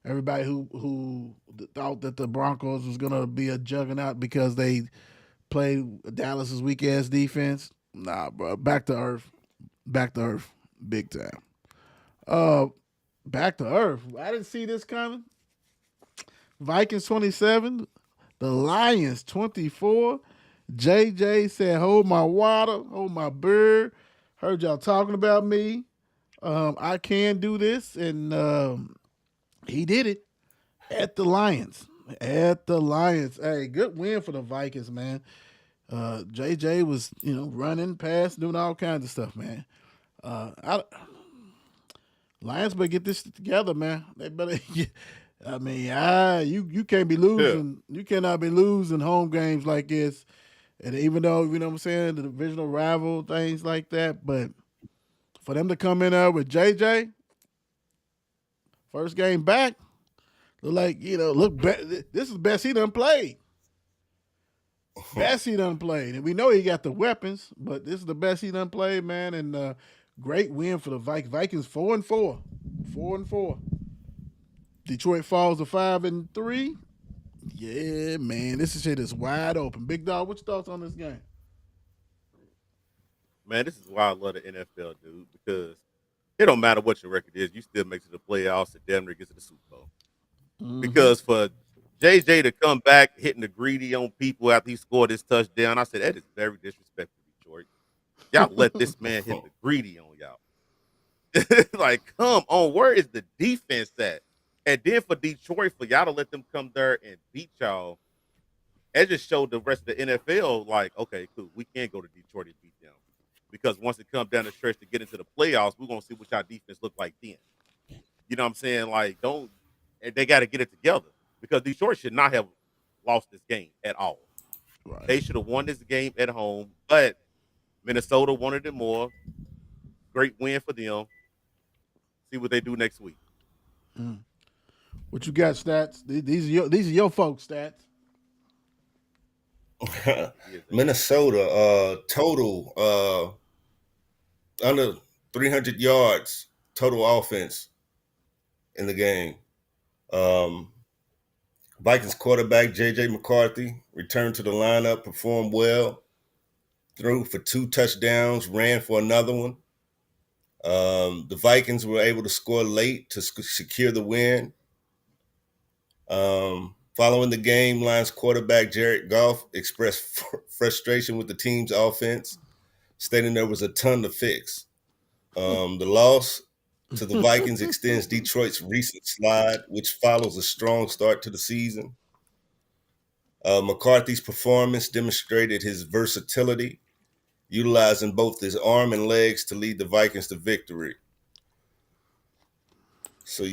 S4: Everybody who thought that the Broncos was gonna be a juggernaut because they played Dallas's weak ass defense. Nah, bro, back to earth, big time. Uh, back to earth. I didn't see this coming. Vikings 27, the Lions 24. JJ said, "Hold my water, hold my bird." Heard y'all talking about me. I can do this, and he did it at the Lions. At the Lions. Hey, good win for the Vikings, man. JJ was, running, passing, doing all kinds of stuff, man. Lions better get this together, man. They better get. I mean, you can't be losing. You cannot be losing home games like this. And even though what I'm saying, the divisional rival things like that, but for them to come in there with JJ, first game back, look like this is the best he done played. Best he done played, and we know he got the weapons, but this is the best he done played, man. And great win for the Vikings. Vikings 4-4, 4-4. Detroit falls to 5-3. Yeah, man, this shit is wide open. Big dog, what's your thoughts on this game?
S3: Man, this is why I love the NFL, dude, because it don't matter what your record is, you still make it to the playoffs and damn near get to the Super Bowl. Because for JJ to come back hitting the greedy on people after he scored his touchdown, I said that is very disrespectful, Detroit. Y'all let this man hit the greedy on y'all. Like, come on, where is the defense at? And then for Detroit, for y'all to let them come there and beat y'all, it just showed the rest of the NFL, like, okay, cool, we can't go to Detroit and beat them. Because once it comes down the stretch to get into the playoffs, we're going to see what y'all defense look like then. You know what I'm saying? Like, they got to get it together. Because Detroit should not have lost this game at all.
S4: Right.
S3: They should have won this game at home, but Minnesota wanted it more. Great win for them. See what they do next week.
S4: What you got, stats? These are your folks' stats.
S5: Minnesota total under 300 yards total offense in the game. Vikings quarterback J.J. McCarthy returned to the lineup, performed well, threw for 2 touchdowns, ran for another one. The Vikings were able to score late to secure the win. Following the game, Lions quarterback Jared Goff expressed frustration with the team's offense, stating there was a ton to fix. The loss to the Vikings extends Detroit's recent slide, which follows a strong start to the season. McCarthy's performance demonstrated his versatility, utilizing both his arm and legs to lead the Vikings to victory. So,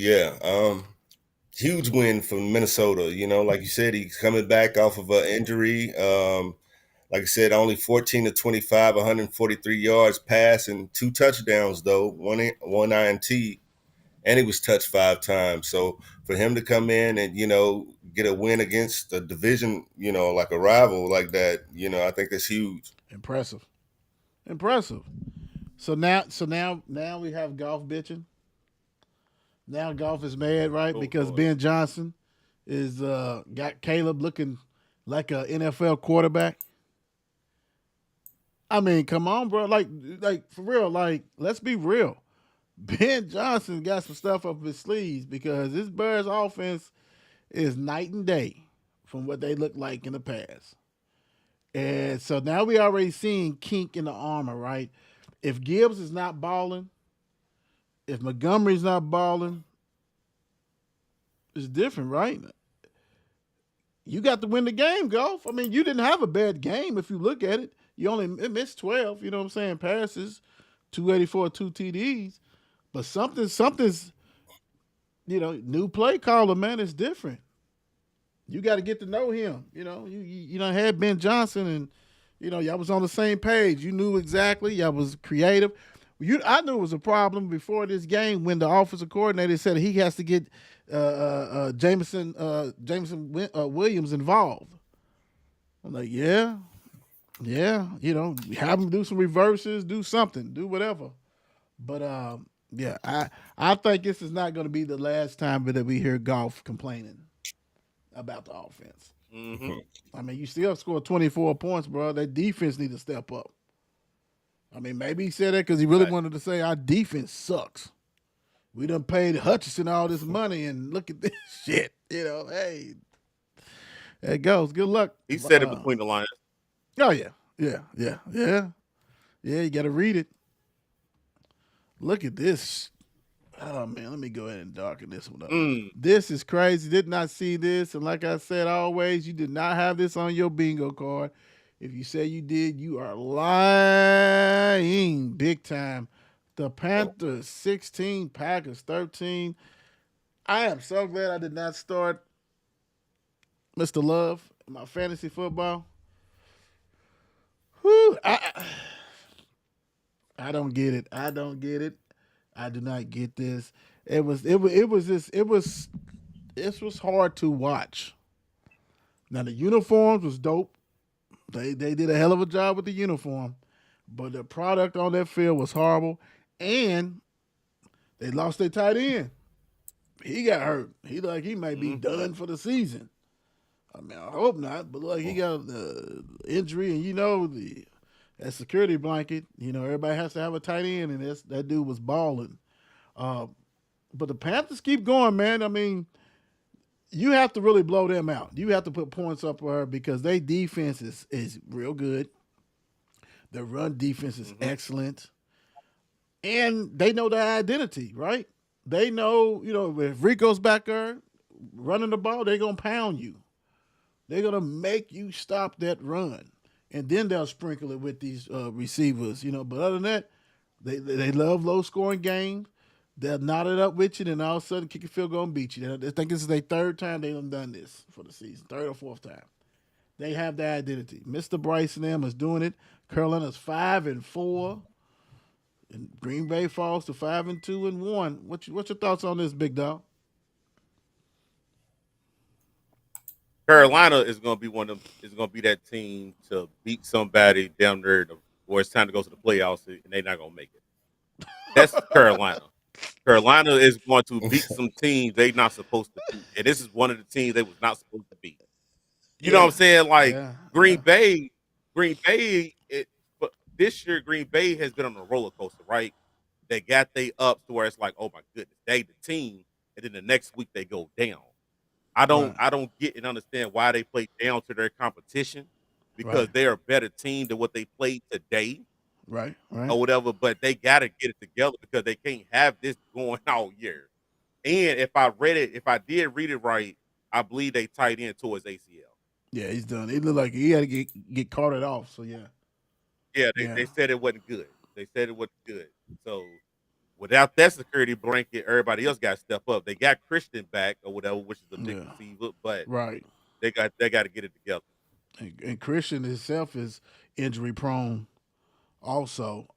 S5: huge win for Minnesota. Like you said, he's coming back off of an injury. Like I said, only 14 to 25, 143 yards passing, 2 touchdowns, though, one INT, and he was touched 5 times. So for him to come in and, get a win against a division, like a rival like that, I think that's huge.
S4: Impressive. So now we have golf bitching. Now golf is mad, right?
S3: Oh
S4: Because
S3: Lord.
S4: Ben Johnson is got Caleb looking like a NFL quarterback. I mean, come on, bro. Like for real. Like, let's be real. Ben Johnson got some stuff up his sleeves because this Bears offense is night and day from what they looked like in the past. And so now we already seeing kink in the armor, right? If Gibbs is not balling, if Montgomery's not balling, it's different, right? You got to win the game, golf. I mean, you didn't have a bad game if you look at it. You only missed 12, you know what I'm saying, passes, 284, two TDs. But something's, new play caller, man, is different. You got to get to know him. You done had Ben Johnson, and y'all was on the same page. You knew exactly. Y'all was creative. I knew it was a problem before this game when the offensive coordinator said he has to get Jameson Williams involved. I'm like, yeah, yeah. Have him do some reverses, do something, do whatever. But yeah, I think this is not going to be the last time that we hear golf complaining about the offense.
S3: Mm-hmm.
S4: I mean, you still scored 24 points, bro. That defense need to step up. I mean, maybe he said that because he really
S3: Right.
S4: wanted to say our defense sucks. We done paid Hutchinson all this money, and look at this shit. Hey, there it goes. Good luck.
S3: He said it between the lines.
S4: Oh yeah, yeah. You got to read it. Look at this. Oh man, let me go ahead and darken this one up.
S3: Mm.
S4: This is crazy. Did not see this, and like I said, always, you did not have this on your bingo card. If you say you did, you are lying big time. The Panthers 16, Packers 13. I am so glad I did not start Mr. Love in my fantasy football. Whew, I don't get it. I don't get it. I do not get this. This was hard to watch. Now the uniforms was dope. They did a hell of a job with the uniform, but the product on that field was horrible, and they lost their tight end. He got hurt. He might be done for the season. I mean, I hope not, but he got the injury, and that security blanket. Everybody has to have a tight end, and that dude was balling. But the Panthers keep going, man. I mean, you have to really blow them out. You have to put points up for her because their defense is real good. Their run defense is excellent. And they know their identity, right? They know, if Rico's back there running the ball, they're going to pound you. They're going to make you stop that run. And then they'll sprinkle it with these receivers, But other than that, they love low-scoring games. They'll knot it up with you, and all of a sudden kick a field goal and beat you. I think this is their third time they've done this for the season, third or fourth time. They have their identity. Mr. Bryce and them is doing it. Carolina's 5-4, and Green Bay falls to 5-2-1. What's your thoughts on this, big dog?
S3: Carolina is going to be one of them. Is going to be that team to beat somebody down there, where it's time to go to the playoffs, and they're not going to make it. That's Carolina. Carolina is going to beat some teams they not supposed to beat, and this is one of the teams they was not supposed to beat. You know what I'm saying? Like Green Bay, but this year Green Bay has been on a roller coaster, right? They got they ups to where it's like, oh my goodness, they the team, and then the next week they go down. I don't get and understand why they play down to their competition because they're a better team than what they played today.
S4: Right.
S3: Or whatever, but they gotta get it together because they can't have this going all year. And if I did read it right, I believe they tied in towards ACL.
S4: Yeah, he's done. It looked like he had to get carted off. So yeah.
S3: Yeah, they said it wasn't good. They said it wasn't good. So without that security blanket, everybody else got to step up. They got Christian back or whatever, which is a big receiver, but they got to get it together.
S4: And Christian himself is injury prone. Also,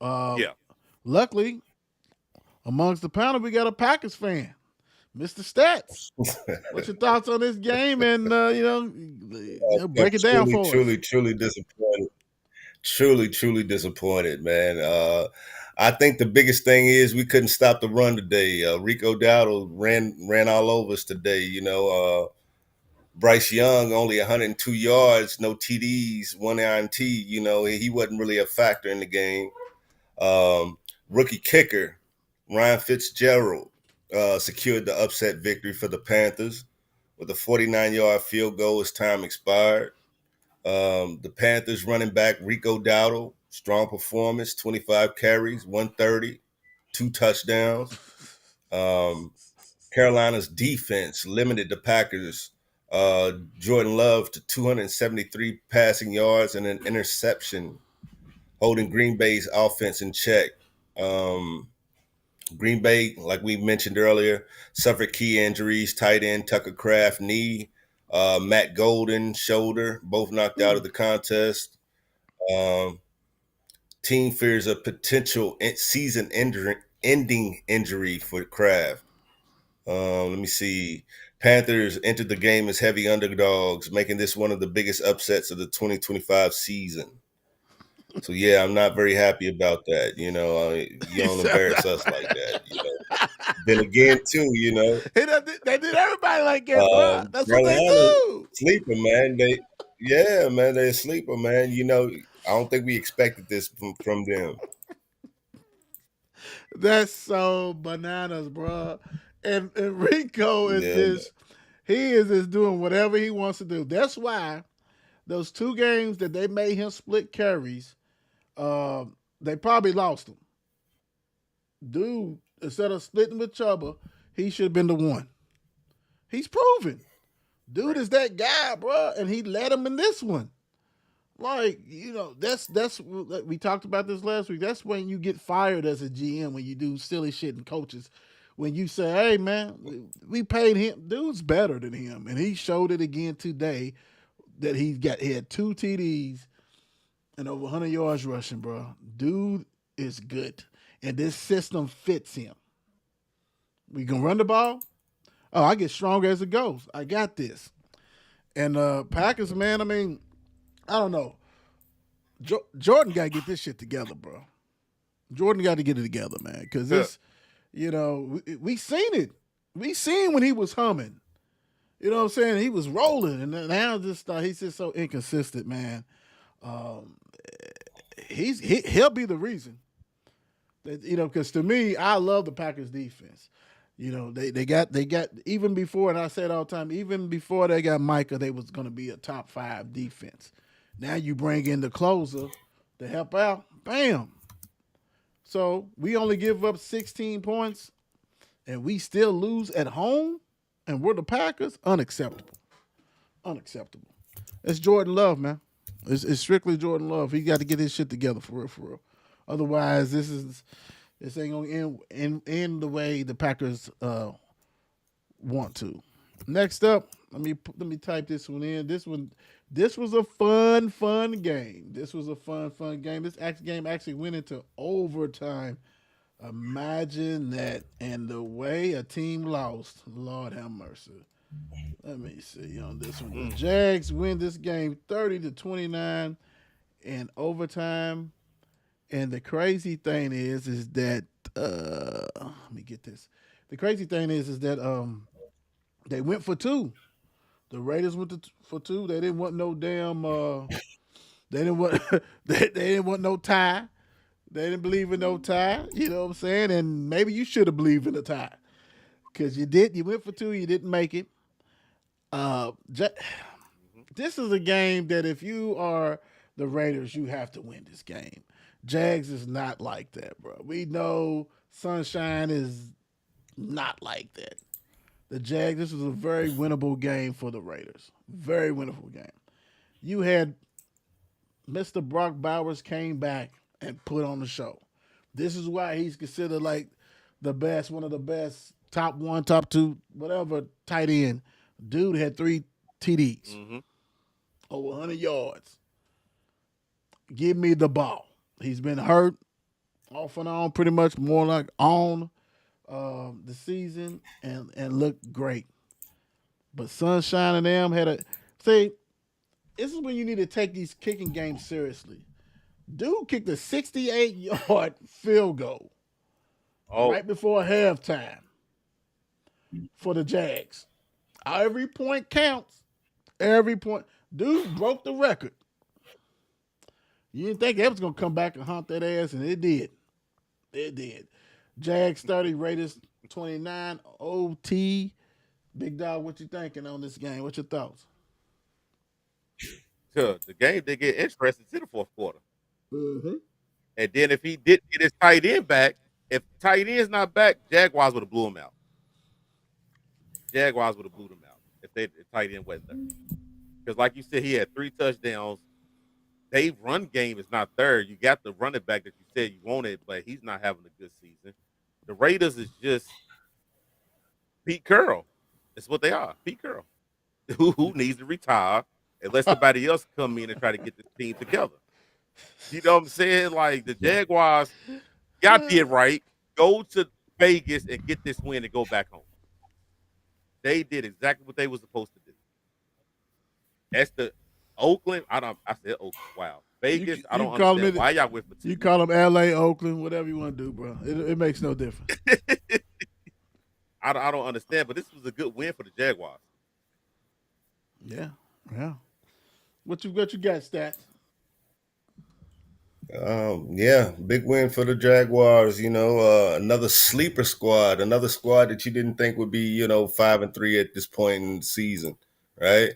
S4: luckily, amongst the panel, we got a Packers fan, Mr. Stats. What's your thoughts on this game? And break it down for us.
S5: Truly disappointed. Truly disappointed, man. I think the biggest thing is we couldn't stop the run today. Rico Dowdle ran all over us today. Bryce Young only 102 yards, no TDs, one INT. He wasn't really a factor in the game. Rookie kicker Ryan Fitzgerald secured the upset victory for the Panthers with a 49-yard field goal as time expired. The Panthers running back Rico Dowdle, strong performance, 25 carries, 130, 2 touchdowns. Carolina's defense limited the Packers. Jordan Love to 273 passing yards and an interception, holding Green Bay's offense in check. Green Bay, like we mentioned earlier, suffered key injuries: tight end Tucker Kraft knee, Matt Golden shoulder, both knocked out of the contest. Um, Team fears a potential season-ending injury for Kraft. Let me see. Panthers entered the game as heavy underdogs, making this one of the biggest upsets of the 2025 season. So yeah, I'm not very happy about that. You don't embarrass us like that. Then again, too,
S4: They did everybody like that, bro. That's what they
S5: Carolina
S4: do.
S5: sleeper, man. They're a sleeper, man. I don't think we expected this from them.
S4: That's so bananas, bro. And Rico is
S5: Yeah, man.
S4: just he is just doing whatever he wants to do. That's why those 2 games that they made him split carries, they probably lost him. Dude, instead of splitting with Chuba, he should have been the one. He's proven. Dude is that guy, bro, and he led him in this one. Like, that's we talked about this last week. That's when you get fired as a GM, when you do silly shit and coaches. When you say, "Hey man, we paid him. Dude's better than him," and he showed it again today that he had 2 TDs and over 100 yards rushing, bro. Dude is good, and this system fits him. We can run the ball. Oh, I get stronger as it goes. I got this. And Packers, man, I mean, I don't know. Jordan got to get this shit together, bro. Jordan got to get it together, man, because this, we seen it. We seen when he was humming. You know what I'm saying? He was rolling, and now he's just so inconsistent, man. He'll be the reason. Because to me, I love the Packers defense. They got even before, and I say it all the time, even before they got Micah, they was going to be a top 5 defense. Now you bring in the closer to help out, bam. So we only give up 16 points, and we still lose at home, and we're the Packers. Unacceptable. Unacceptable. It's Jordan Love, man. It's strictly Jordan Love. He got to get his shit together for real, for real. Otherwise, this ain't gonna end the way the Packers want to. Next up, let me type this one in. This was a fun game. This was a fun game. This game actually went into overtime. Imagine that, and the way a team lost. Lord have mercy. Let me see on this one. The Jags win this game 30-29 in overtime. And the crazy thing is that let me get this. The crazy thing is that they went for 2. The Raiders went for 2. They didn't want no damn. They didn't want. They didn't want no tie. They didn't believe in no tie. You know what I'm saying? And maybe you should have believed in a tie, because you did. You went for 2. You didn't make it. This is a game that if you are the Raiders, you have to win this game. Jags is not like that, bro. We know Sunshine is not like that. The Jags, this was a very winnable game for the Raiders. Very winnable game. You had Mr. Brock Bowers came back and put on the show. This is why he's considered like the best, one of the best, top 1, top 2, whatever tight end. Dude had 3 TDs, over 100 yards. Give me the ball. He's been hurt off and on, pretty much more like on the season, and looked great. But Sunshine and them had a see. This is when you need to take these kicking games seriously. Dude kicked a 68-yard field goal
S3: Oh,
S4: right before halftime for the Jags. Every point counts. Every point. Dude broke the record. You didn't think that was gonna come back and hunt that ass, and it did. It did. Jags 30, Raiders 29. OT. Big dog, what you thinking on this game? What's your thoughts?
S3: the game they get interesting to the fourth quarter.
S4: Mm-hmm.
S3: And then if he did get his tight end back, if tight end's not back, Jaguars would have blew him out. Jaguars would have blew them out if tight end wasn't there. Because like you said, he had 3 touchdowns. They run game is not there. You got the running back that you said you wanted, but he's not having a good season. The Raiders is just Pete Carroll. That's what they are. Pete Carroll. Who needs to retire and let somebody else come in and try to get the team together. You know what I'm saying? Like the Jaguars got it right. Go to Vegas and get this win and go back home. They did exactly what they were supposed to do. That's the Oakland. I said Oakland. Wow. Vegas. I don't
S4: call
S3: understand
S4: them
S3: why y'all went for
S4: you
S3: 2.
S4: call them L.A., Oakland, whatever you want to do, bro. It makes no difference.
S3: I don't understand, but this was a good win for the Jaguars.
S4: Yeah, yeah. What you got, stats?
S5: Yeah, big win for the Jaguars. Another sleeper squad, another squad that you didn't think would be, 5-3 at this point in the season, right?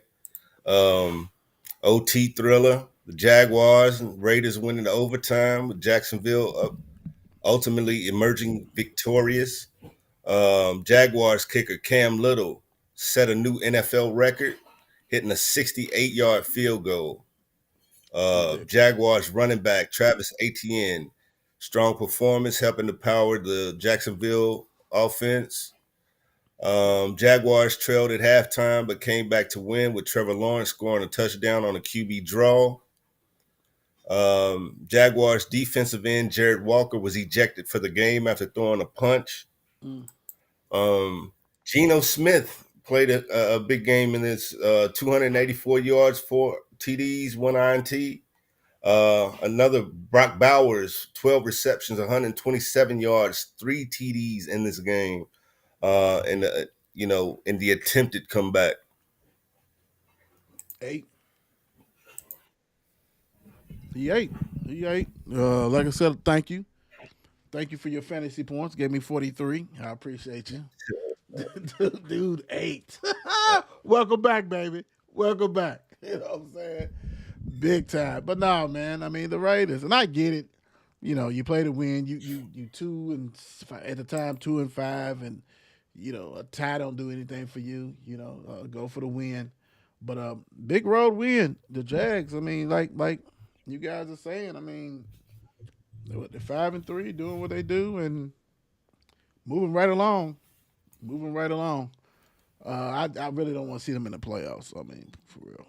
S5: OT thriller. The Jaguars and Raiders winning the overtime with Jacksonville ultimately emerging victorious. Jaguars kicker Cam Little set a new NFL record, hitting a 68-yard field goal. Jaguars running back Travis Etienne, strong performance helping to power the Jacksonville offense. Jaguars trailed at halftime but came back to win with Trevor Lawrence scoring a touchdown on a QB draw. Jaguars defensive end Jared Walker was ejected for the game after throwing a punch. Geno Smith played a big game in this 284 yards, 4 TDs, 1 INT. Another Brock Bowers, 12 receptions, 127 yards, 3 TDs in this game. In the attempted comeback.
S4: 8. He ate. He ate. Like I said, thank you. Thank you for your fantasy points. Gave me 43. I appreciate you. Dude, 8. Welcome back, baby. Welcome back. You know what I'm saying? Big time. But no, man. I mean, the Raiders, and I get it. You play to win. You 2 and at the time 2-5, and a tie don't do anything for you. Go for the win. But big road win. The Jags. I mean, like you guys are saying. I mean, they're 5-3, doing what they do, and moving right along. Moving right along. I really don't want to see them in the playoffs. I mean, for real.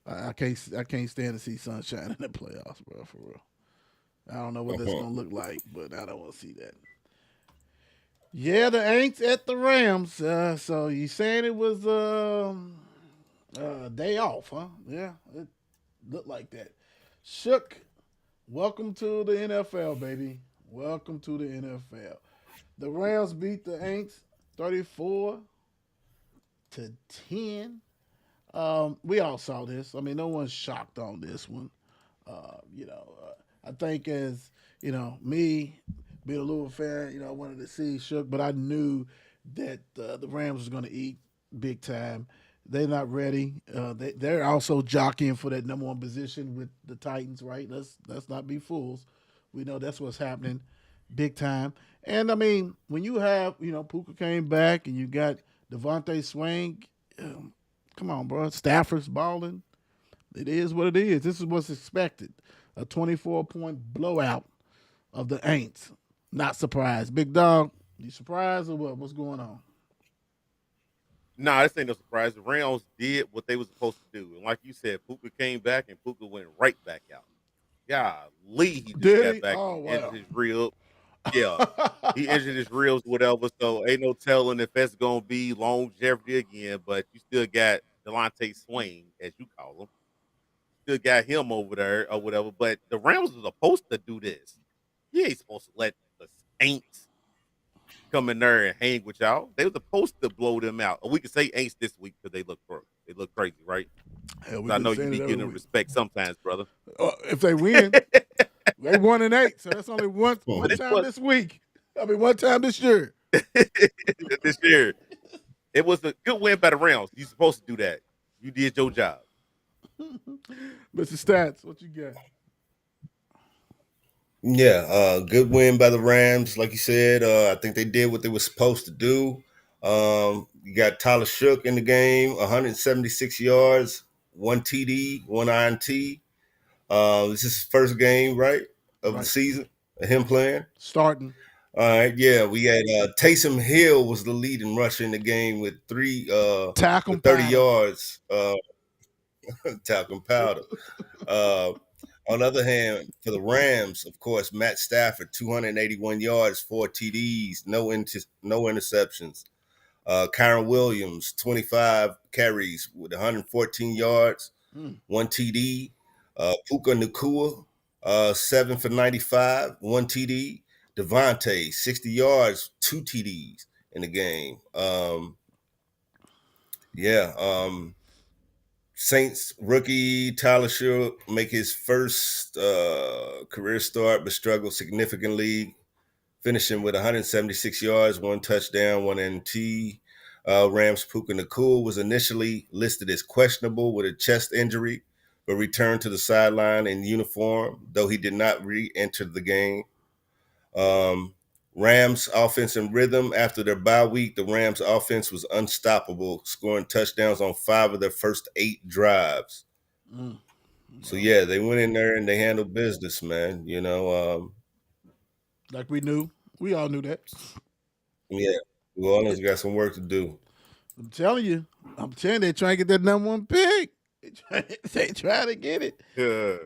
S4: I can't stand to see sunshine in the playoffs, bro. For real. I don't know what that's gonna look like, but I don't want to see that. Yeah, the Aints at the Rams. So you saying it was day off, huh? Yeah, it looked like that. Shook. Welcome to the NFL, baby. Welcome to the NFL. The Rams beat the Aints 34-10. We all saw this. I mean, no one's shocked on this one. I think as me being a Louisville fan, I wanted to see Shook, but I knew that the Rams was going to eat big time. They're not ready. They're also jockeying for that number 1 position with the Titans, right? Let's not be fools. We know that's what's happening, big time. And I mean, when you have Puka came back and you got Devontae Swain, come on, bro. Stafford's balling. It is what it is. This is what's expected. A 24-point blowout of the Aints. Not surprised. Big dog, you surprised or what? What's going on?
S3: Nah, this ain't no surprise. The Rams did what they were supposed to do. And like you said, Puka came back and Puka went right back out. Golly, he just
S4: Did
S3: got
S4: he?
S3: back
S4: Oh,
S3: and
S4: wow.
S3: injured his rib. Yeah. He injured his ribs, whatever. So ain't no telling if that's gonna be longevity again. But you still got Delonte Swain, as you call him. still got him over there or whatever. But the Rams was supposed to do this. You ain't supposed to let the Saints come in there and hang with y'all. They were supposed to blow them out. Or we could say Aints this week because they look crazy, right?
S4: Hell, we've
S3: So I
S4: been
S3: know you
S4: saying
S3: be
S4: it every
S3: getting them
S4: week.
S3: respect sometimes, brother.
S4: If they win, they 1-8. So that's only one
S3: But it
S4: time
S3: was
S4: this week. I mean, one time this year.
S3: this year. It was a good win by the Rams. You supposed to do that. You did your job.
S4: Mr. Stats, what you got?
S5: Yeah, good win by the Rams. Like you said, I think they did what they were supposed to do. You got Tyler Shook in the game, 176 yards, one TD, one INT. This is his first game, right, of the
S4: Right.
S5: season, of him playing.
S4: Starting.
S5: All right, yeah, we had Taysom Hill was the leading rusher in the game with
S4: Talcum
S5: with 30
S4: powder.
S5: yards, talcum powder. Uh, on the other hand, for the Rams, of course, Matt Stafford, 281 yards, 4 TDs, no interceptions. Kyron Williams, 25 carries with 114 yards,
S4: Mm.
S5: 1 TD. Puka Nakua, 7 for 95, 1 TD. Devontae, 60 yards, 2 TDs in the game. Yeah. Saints rookie Tyler Shook make his first career start, but struggled significantly, finishing with 176 yards, one touchdown, one NT. Rams Puka Nakua was initially listed as questionable with a chest injury, but returned to the sideline in uniform, though he did not re-enter the game. Rams offense and rhythm. After their bye week, the Rams offense was unstoppable, scoring touchdowns on 5 of their first 8 drives.
S4: Mm.
S5: So yeah, they went in there and they handled business, man.
S4: Like we knew. We all knew that.
S5: Yeah, New Orleans got some work to do.
S4: I'm telling you. They trying to get that number one pick. They trying to get it.
S3: Yeah.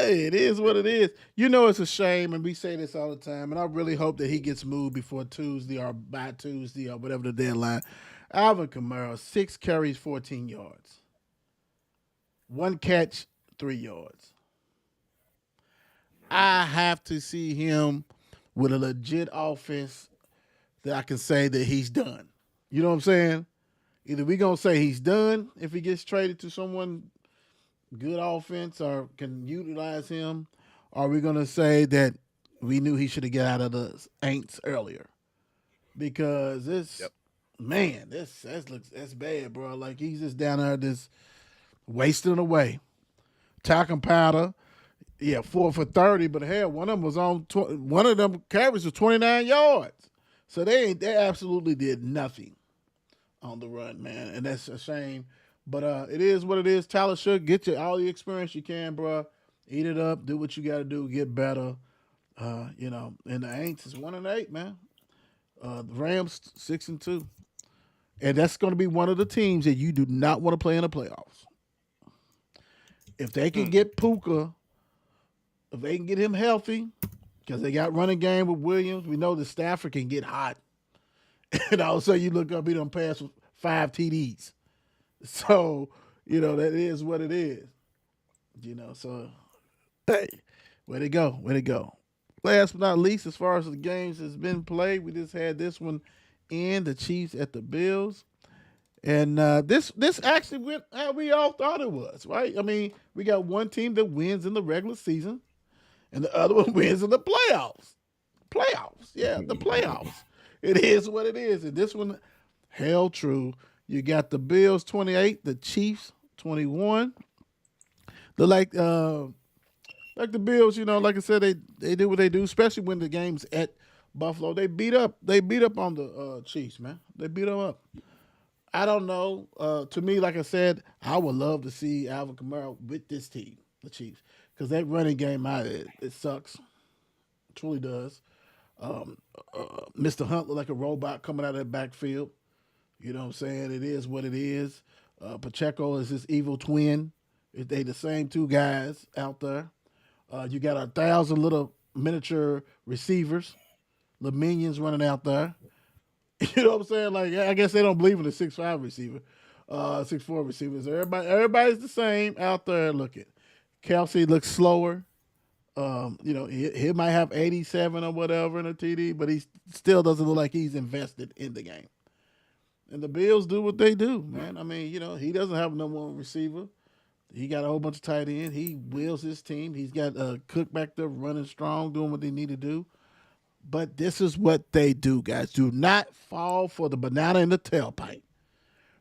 S4: It is what it is. You know it's a shame, and we say this all the time, and I really hope that he gets moved before Tuesday or by Tuesday or whatever the deadline. Alvin Kamara, 6 carries, 14 yards. 1 catch, 3 yards. I have to see him with a legit offense that I can say that he's done. You know what I'm saying? Either we gonna say he's done if he gets traded to someone good offense or can utilize him, or we gonna say that we knew he should have got out of the Aints earlier because this
S3: Yep.
S4: man, that's bad, bro. Like he's just down there just wasting away. Talcum powder, yeah, 4 for 30, but hell, one of them was on one of them carries was 29 yards, so they absolutely did nothing on the run, man, and that's a shame. But it is what it is. Tyler Shook, get you all the experience you can, bro. Eat it up. Do what you got to do. Get better. And the Aints is 1-8, man. The Rams 6-2, and that's going to be one of the teams that you do not want to play in the playoffs. If they can get Puka, if they can get him healthy, because they got running game with Williams, we know the Stafford can get hot. And all of a sudden you look up, he done passed 5 TDs. So, that is what it is. So, hey, way to go. Way to go. Last but not least, as far as the games that's been played, we just had this one in, the Chiefs at the Bills. And this actually went how we all thought it was, right? I mean, we got one team that wins in the regular season, and the other one wins in the playoffs. Yeah, the playoffs. It is what it is. And this one held true. You got the Bills 28, the Chiefs 21. Like the Bills, like I said, they do what they do, especially when the game's at Buffalo. They beat up on the Chiefs, man. They beat them up. I don't know. To me, like I said, I would love to see Alvin Kamara with this team, the Chiefs, because that running game, it sucks. It truly does. Mr. Hunt looked like a robot coming out of that backfield. You know what I'm saying? It is what it is. Pacheco is his evil twin. They the same 2 guys out there. You got 1,000 little miniature receivers, little minions running out there. You know what I'm saying? Like, I guess they don't believe in the 6'5" receiver, 6'4" receivers. Everybody's the same out there looking. Kelsey looks slower. He might have 87 or whatever in a TD, but he still doesn't look like he's invested in the game. And the Bills do what they do, man. I mean, he doesn't have a number one receiver. He got a whole bunch of tight ends. He wheels his team. He's got Cook back there running strong, doing what they need to do. But this is what they do, guys. Do not fall for the banana in the tailpipe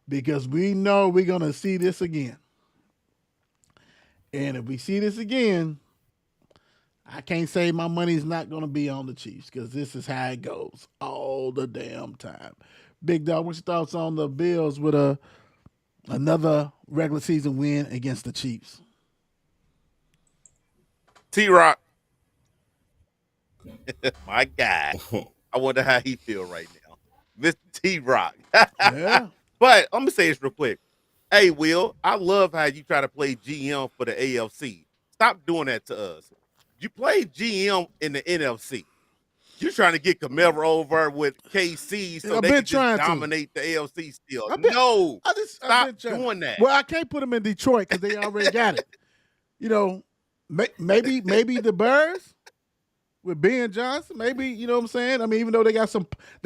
S4: because we know we're going to see this again. And if we see this again, I can't say my money's not going to be on the Chiefs because this is how it goes all the damn time. Big Dog, what's your thoughts on the Bills with another regular season win against the Chiefs?
S3: T-Rock, my guy. I wonder how he feel right now. Mr. T-Rock.
S4: Yeah.
S3: But I'm going to say this real quick. Hey, Will, I love how you try to play GM for the AFC. Stop doing that to us. You play GM in the NFC. You're trying to get Camara over with KC so they can just dominate the AFC still. Stop doing that.
S4: Well, I can't put them in Detroit because they already got it. Maybe the Bears with Ben Johnson. Maybe, you know what I'm saying? I mean, even though they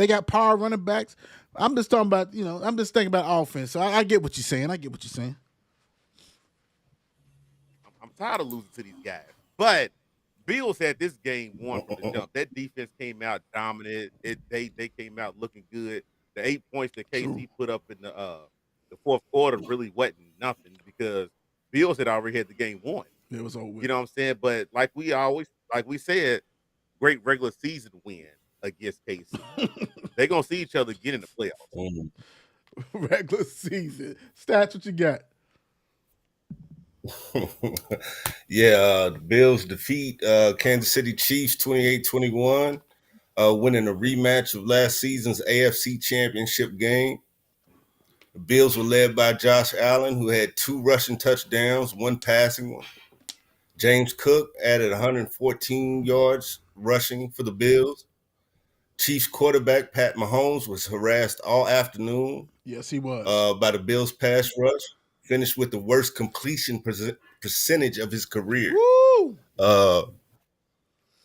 S4: got power running backs. I'm just talking about, I'm just thinking about offense. So I get what you're saying.
S3: I'm tired of losing to these guys. But Bills had this game won from the jump. That defense came out dominant. They came out looking good. The 8 points that KC put up in the fourth quarter really wasn't nothing because Bills had already had the game won.
S4: It was over.
S3: You know what I'm saying? But like we said, great regular season win against KC. They're gonna see each other again in the playoffs.
S4: Regular season. Stats, what you got?
S5: The Bills defeat Kansas City Chiefs 28-21, winning a rematch of last season's AFC Championship game. The Bills were led by Josh Allen, who had 2 rushing touchdowns, 1 passing one. James Cook added 114 yards rushing for the Bills. Chiefs quarterback Pat Mahomes was harassed all afternoon.
S4: Yes, he was.
S5: By the Bills' pass rush. Finished with the worst completion percentage of his career.
S4: Woo!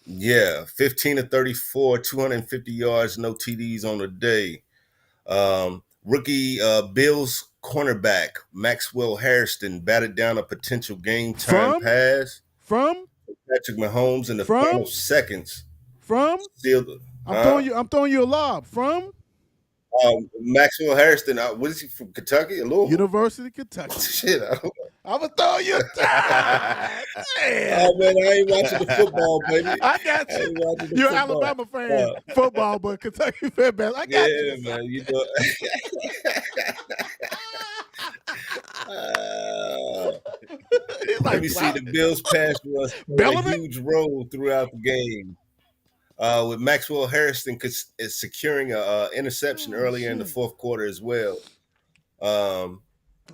S5: 15 of 34, 250 yards, no TDs on the day. Rookie Bills cornerback Maxwell Harrison batted down a potential game-time pass
S4: from
S5: Patrick Mahomes in the final seconds.
S4: I'm throwing you a lob. From?
S5: Maxwell Harrison, what is he from? Kentucky or Louisville?
S4: University of Kentucky.
S5: Shit, I don't know.
S4: I'm going to throw you a time.
S5: Oh, man, I ain't watching the football, baby.
S4: I got you. You're an Alabama fan, football, but Kentucky fan, man. I got you.
S5: Yeah, man, you know. Let me see. The Bills pass rush played a huge role throughout the game. With Maxwell Harrison securing an interception earlier in the fourth quarter as well.
S4: Oh,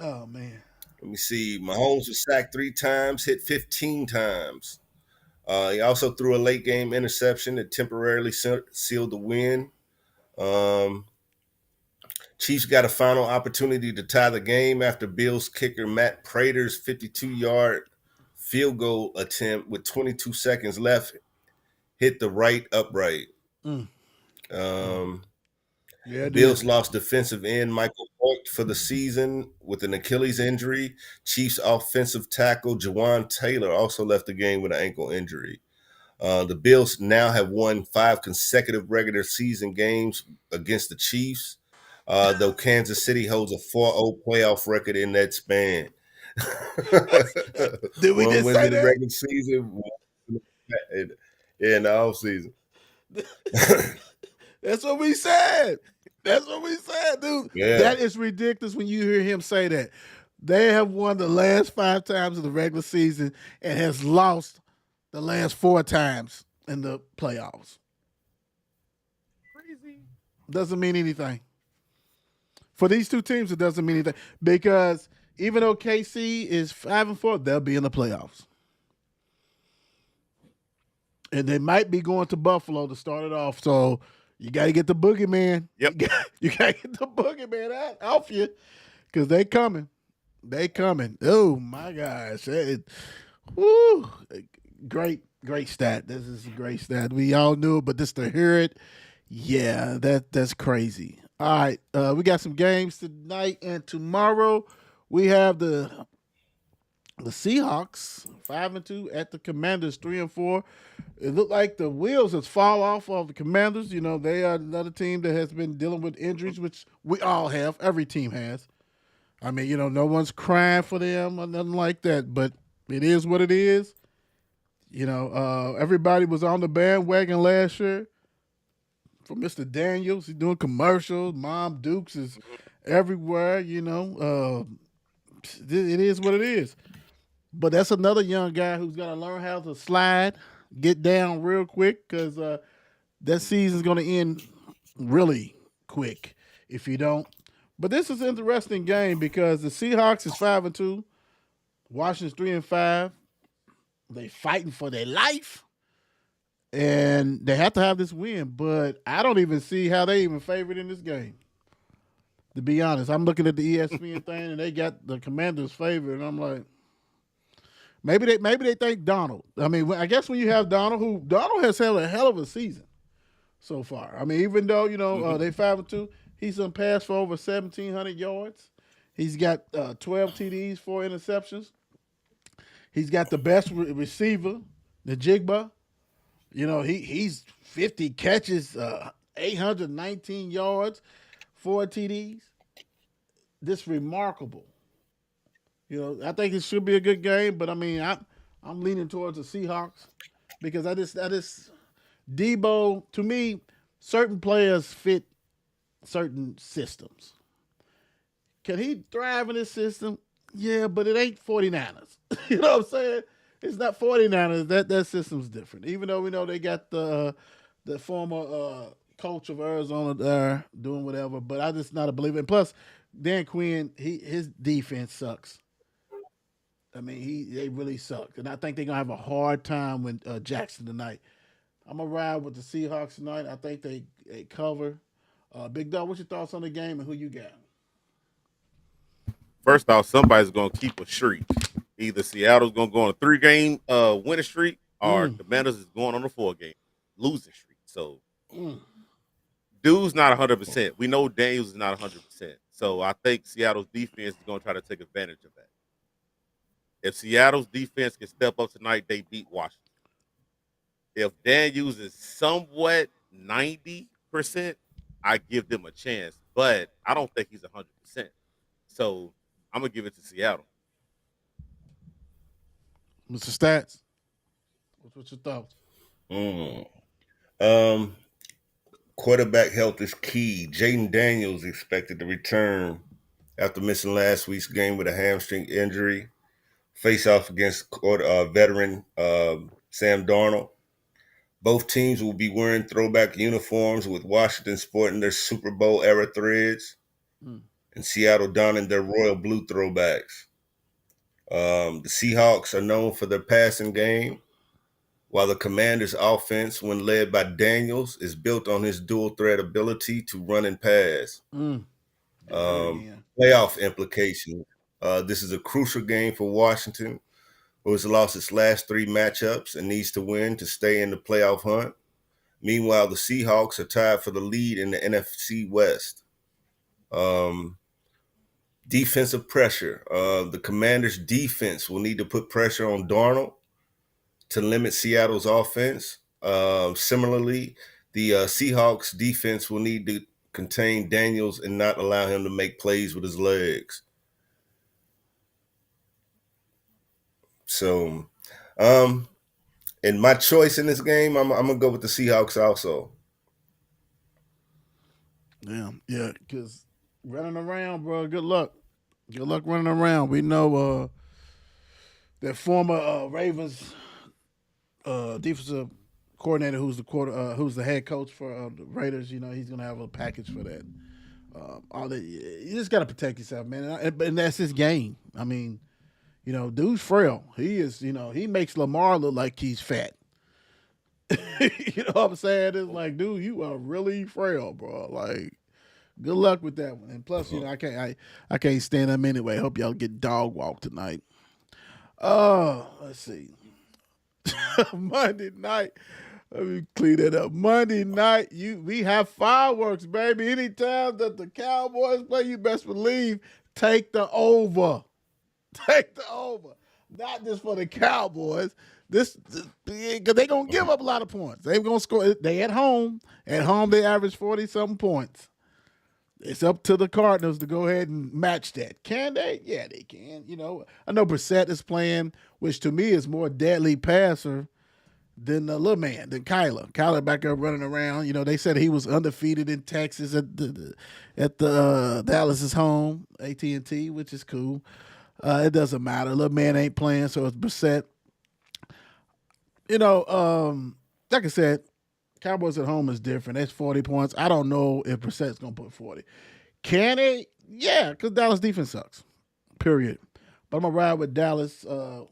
S4: man.
S5: Let me see. Mahomes was sacked 3 times, hit 15 times. He also threw a late game interception that temporarily sealed the win. Chiefs got a final opportunity to tie the game after Bills kicker Matt Prater's 52-yard field goal attempt with 22 seconds left hit the right upright. Bills lost defensive end Michael Hoyt for the season with an Achilles injury. Chiefs offensive tackle Jawan Taylor also left the game with an ankle injury. The Bills now have won 5 consecutive regular season games against the Chiefs, though Kansas City holds a 4-0 playoff record in that span.
S4: Did we just say
S5: in the regular season, in the offseason.
S4: That's what we said. Dude.
S5: Yeah.
S4: That is ridiculous when you hear him say that. They have won the last 5 times in the regular season and has lost the last 4 times in the playoffs.
S3: Crazy.
S4: Doesn't mean anything. For these 2 teams, it doesn't mean anything because even though KC is 5-4, they'll be in the playoffs. And they might be going to Buffalo to start it off. So you got to get the boogeyman.
S3: Yep.
S4: You got to get the boogeyman off you because they coming. Oh, my gosh. Woo! Great stat. This is a great stat. We all knew it, but just to hear it, yeah, that's crazy. All right, we got some games tonight and tomorrow. We have the Seahawks 5-2 at the Commanders 3-4. It looked like the wheels has fall off of the Commanders. You know, they are another team that has been dealing with injuries, which we all have. Every team has. I mean, you know, no one's crying for them or nothing like that, but it is what it is. You know, everybody was on the bandwagon last year for Mr. Daniels. He's doing commercials. Mom Dukes is everywhere. You know, it is what it is. But that's another young guy who's got to learn how to slide, get down real quick, because that season's going to end really quick if you don't. But this is an interesting game because the Seahawks is 5-2, Washington's 3-5. They fighting for their life, and they have to have this win. But I don't even see how they even favored in this game. To be honest, I'm looking at the ESPN thing, and they got the Commanders favored, and I'm like, maybe they think Donald. I mean, I guess when you have Donald has had a hell of a season so far. I mean, even though they 5-2, he's done passed for over 1,700 yards. He's got 12 TDs, 4 interceptions. He's got the best receiver, the Jigba. You know, he's 50 catches, 819 yards, 4 TDs. This remarkable. You know, I think it should be a good game, but I mean, I'm leaning towards the Seahawks because I just Debo, to me, certain players fit certain systems. Can he thrive in this system? Yeah, but it ain't 49ers. You know what I'm saying? It's not 49ers. That system's different. Even though we know they got the former coach of Arizona there doing whatever, but I just not a believer. And plus, Dan Quinn, his defense sucks. I mean, they really suck, and I think they're gonna have a hard time with Jackson tonight. I'm gonna ride with the Seahawks tonight. I think they cover. Big Dog, what's your thoughts on the game and who you got?
S3: First off, somebody's gonna keep a streak. Either Seattle's gonna go on a 3-game winning streak, or Commanders is going on a 4-game losing streak. So, dude's not 100%. We know Daniels is not 100%. So I think Seattle's defense is gonna try to take advantage of that. If Seattle's defense can step up tonight, they beat Washington. If Daniels is somewhat 90%, I give them a chance, but I don't think he's 100%. So I'm gonna give it to Seattle.
S4: Mr. Stats, what's your thoughts?
S5: Quarterback health is key. Jaden Daniels expected to return after missing last week's game with a hamstring injury. Face off against veteran Sam Darnold. Both teams will be wearing throwback uniforms with Washington sporting their Super Bowl era threads and Seattle donning their royal blue throwbacks. The Seahawks are known for their passing game, while the Commanders' offense, when led by Daniels, is built on his dual threat ability to run and pass. Playoff implications. This is a crucial game for Washington, who has lost its last 3 matchups and needs to win to stay in the playoff hunt. Meanwhile, the Seahawks are tied for the lead in the NFC West. Defensive pressure. The Commanders' defense will need to put pressure on Darnold to limit Seattle's offense. Similarly, the Seahawks' defense will need to contain Daniels and not allow him to make plays with his legs. So, and my choice in this game, I'm gonna go with the Seahawks also.
S4: Yeah, because running around, bro. Good luck running around. We know that former Ravens defensive coordinator, who's the head coach for the Raiders. You know, he's gonna have a package for that. You just gotta protect yourself, man, and that's his game. I mean, you know, dude's frail. He is, you know, he makes Lamar look like he's fat. You know what I'm saying? It's like, dude, you are really frail, bro. Like, good luck with that one. And plus, you know, I can't stand him anyway. Hope y'all get dog walk tonight. Let's see. Monday night. Let me clean that up. Monday night, we have fireworks, baby. Anytime that the Cowboys play, you best believe take the over. Take the over. Not just for the Cowboys. This because they gonna give up a lot of points. They gonna score. They at home. At home, they average 40-something points. It's up to the Cardinals to go ahead and match that. Can they? Yeah, they can. I know Brissett is playing, which to me is more deadly passer than the little man, than Kyler. Kyler back there running around. They said he was undefeated in Texas at the Dallas's home, AT&T, which is cool. It doesn't matter. Little man ain't playing, so it's Brissett. Like I said, Cowboys at home is different. That's 40 points. I don't know if Brissett's going to put 40. Can they? Yeah, because Dallas defense sucks, period. But I'm going to ride with Dallas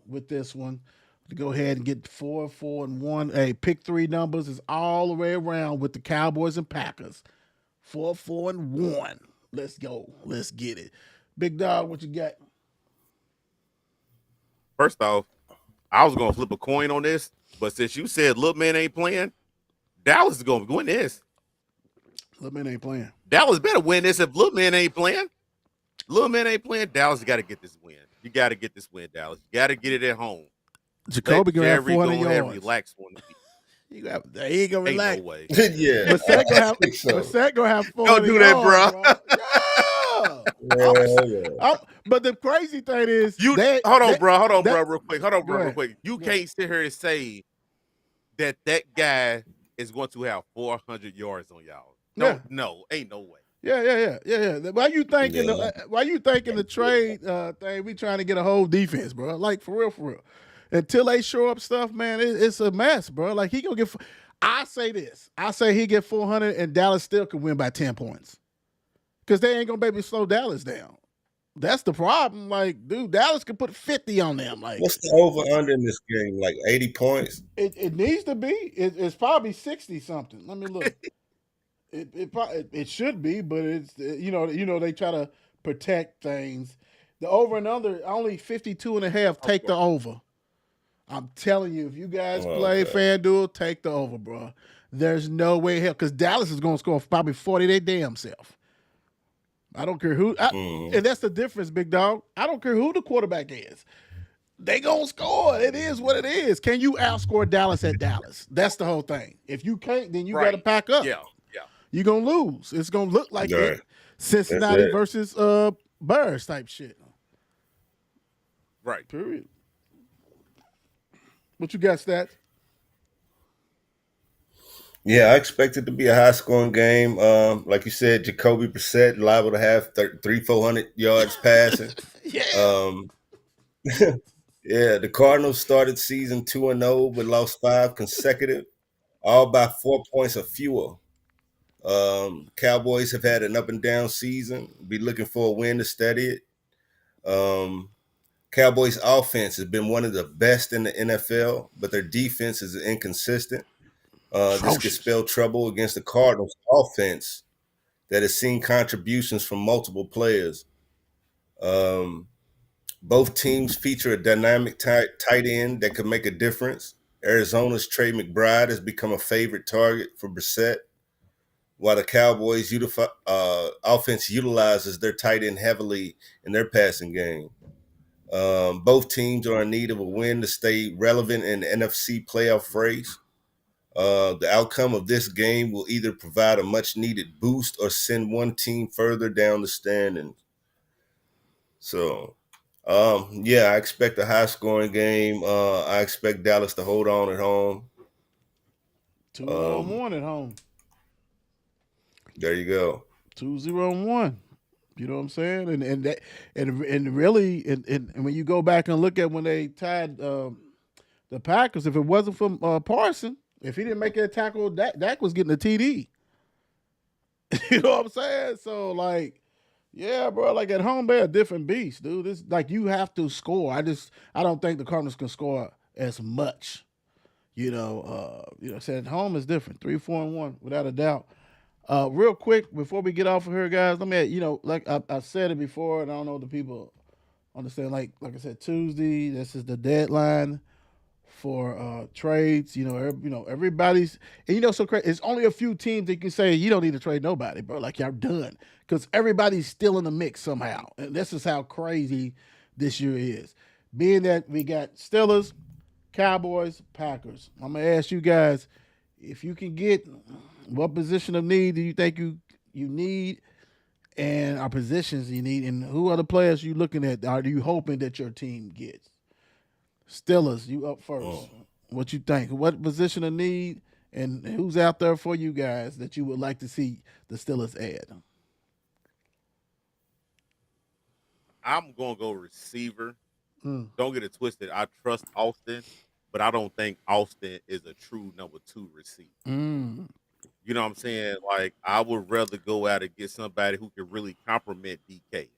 S4: with this one to go ahead and get 4-4-1. Hey, pick three numbers is all the way around with the Cowboys and Packers. 4-4-1. Let's go. Let's get it. Big Dog, what you got?
S3: First off, I was gonna flip a coin on this, but since you said little man ain't playing, Dallas is gonna win this.
S4: Little man ain't playing.
S3: Dallas better win this if little man ain't playing. Little man ain't playing. Dallas got to get this win. You got to get this win, Dallas. You got to get it at home.
S4: Jacoby gonna have 400 yards.
S3: Relax on the
S4: He ain't gonna relax.
S3: Ain't no way.
S5: Yeah.
S4: Brissett gonna have 400
S3: Don't do that,
S4: yards,
S3: bro.
S4: Yeah. But the crazy thing is,
S3: hold on, bro, real quick. You can't sit here and say that guy is going to have 400 yards on y'all. No, ain't no way.
S4: Yeah. Why you thinking the trade thing? We trying to get a whole defense, bro. Like for real. Until they show up stuff, man, it's a mess, bro. Like he gonna get. I say this. I say he get 400 and Dallas still could win by 10 points, because they ain't gonna be able to slow Dallas down. That's the problem. Like, dude, Dallas could put 50 on them. Like,
S5: what's the over under in this game? Like 80 points?
S4: It needs to be. It's probably 60 something. Let me look. It should be, but it's they try to protect things. The over and under only 52.5. Take the over. I'm telling you, if you guys play FanDuel, take the over, bro. There's no way hell, because Dallas is going to score probably 40 their damn self. I don't care who, and that's the difference, big dog. I don't care who the quarterback is. They gonna score. It is what it is. Can you outscore Dallas at Dallas? That's the whole thing. If you can't, then you got to pack up.
S3: Yeah.
S4: You're going to lose. It's going to look like Cincinnati versus Bears type shit.
S3: Right.
S4: Period. What you got, Stats?
S5: Yeah, I expect it to be a high-scoring game. Like you said, Jacoby Brissett liable to have 300-400 yards passing. Yeah, the Cardinals started season 2-0 but lost 5 consecutive, all by 4 points or fewer. Cowboys have had an up and down season. Be looking for a win to steady it. Cowboys offense has been one of the best in the NFL, but their defense is inconsistent. This could spell trouble against the Cardinals offense that has seen contributions from multiple players. Both teams feature a dynamic tight end that could make a difference. Arizona's Trey McBride has become a favorite target for Brissett, while the Cowboys offense utilizes their tight end heavily in their passing game. Both teams are in need of a win to stay relevant in the NFC playoff race. The outcome of this game will either provide a much-needed boost or send one team further down the standings. So, I expect a high-scoring game. I expect Dallas to hold on at home.
S4: 2-0-1 at home.
S5: There you go.
S4: 2-0-1. You know what I'm saying? And really, when you go back and look at when they tied the Packers, if it wasn't for Parson, if he didn't make that tackle, Dak was getting a TD. You know what I'm saying? So, like, yeah, bro, like at home, they're a different beast, dude. It's like you have to score. I don't think the Cardinals can score as much. Said at home is different. 3-4-1, without a doubt. Real quick, before we get off of here, guys, let me, like I said it before, and I don't know if the people Understand, like I said, Tuesday. This is the deadline for trades. Everybody's and so crazy. It's only a few teams that can say you don't need to trade nobody, bro. Like y'all done because everybody's still in the mix somehow, and this is how crazy this year is. Being that we got Steelers, Cowboys, Packers. I'm gonna ask you guys if you can get what position of need do you think you need, and our positions you need, and who are the players you looking at? Are you hoping that your team gets? Steelers, you up first. What you think? What position of need, and who's out there for you guys that you would like to see the Steelers add?
S3: I'm gonna go receiver.
S4: Mm.
S3: Don't get it twisted. I trust Austin, but I don't think Austin is a true number 2 receiver.
S4: Mm.
S3: You know what I'm saying? Like I would rather go out and get somebody who can really complement DK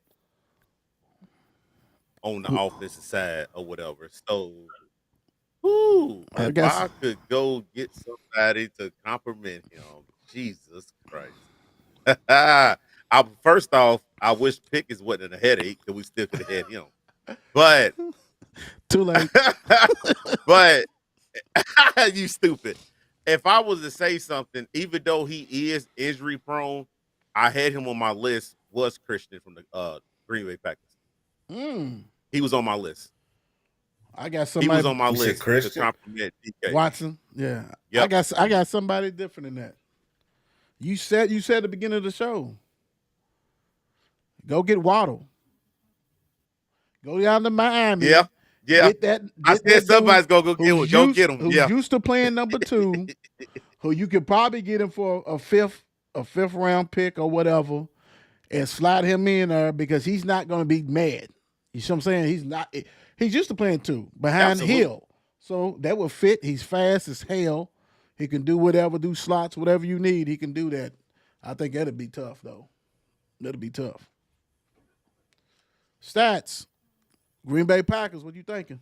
S3: on the
S4: Who-
S3: offensive side or whatever. So, whoo,
S4: I
S3: if
S4: guess
S3: I could go get somebody to compliment him, Jesus Christ. First off, I wish Pickens wasn't a headache because we still could have had him. But,
S4: too late.
S3: but you stupid. If I was to say something, even though he is injury prone, I had him on my list. Was Christian from the Green Bay Packers?
S4: Mm.
S3: He was on my list.
S4: I got
S3: He was
S4: somebody.
S3: on my
S5: You said
S3: list to
S5: Christian?
S3: compliment DK.
S4: Watson. Yeah.
S3: Yep.
S4: I got somebody different than that. You said at the beginning of the show. Go get Waddle. Go down to Miami.
S3: Yeah.
S4: Get that.
S3: I
S4: Get
S3: said
S4: that
S3: somebody's
S4: dude
S3: gonna
S4: who's
S3: go
S4: used-
S3: get him.
S4: Who's
S3: Yeah.
S4: used to playing number 2, who you could probably get him for a fifth round pick or whatever, and slide him in there because he's not going to be mad. You see what I'm saying? He's not. He's used to playing 2 behind
S3: Absolutely.
S4: Hill, so that would fit. He's fast as hell. He can do whatever, do slots, whatever you need. He can do that. I think that'd be tough though. That'd be tough. Stats. Green Bay Packers. What you thinking?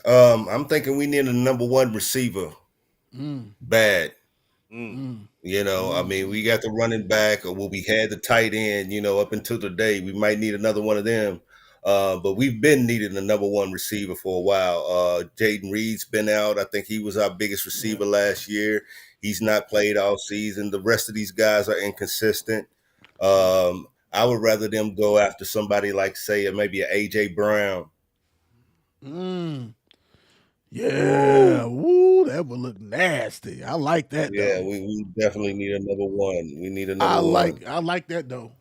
S5: I'm thinking we need a number 1 receiver. Bad. I mean, we got the running back, or we had the tight end, up until today. We might need another one of them. But we've been needing a number 1 receiver for a while. Jaden Reed's been out. I think he was our biggest receiver last year. He's not played all season. The rest of these guys are inconsistent. I would rather them go after somebody like, say, maybe an AJ Brown.
S4: Yeah. Woo, that would look nasty. I like that
S5: Yeah,
S4: though.
S5: we definitely need a number 1. We need another one.
S4: I like that though.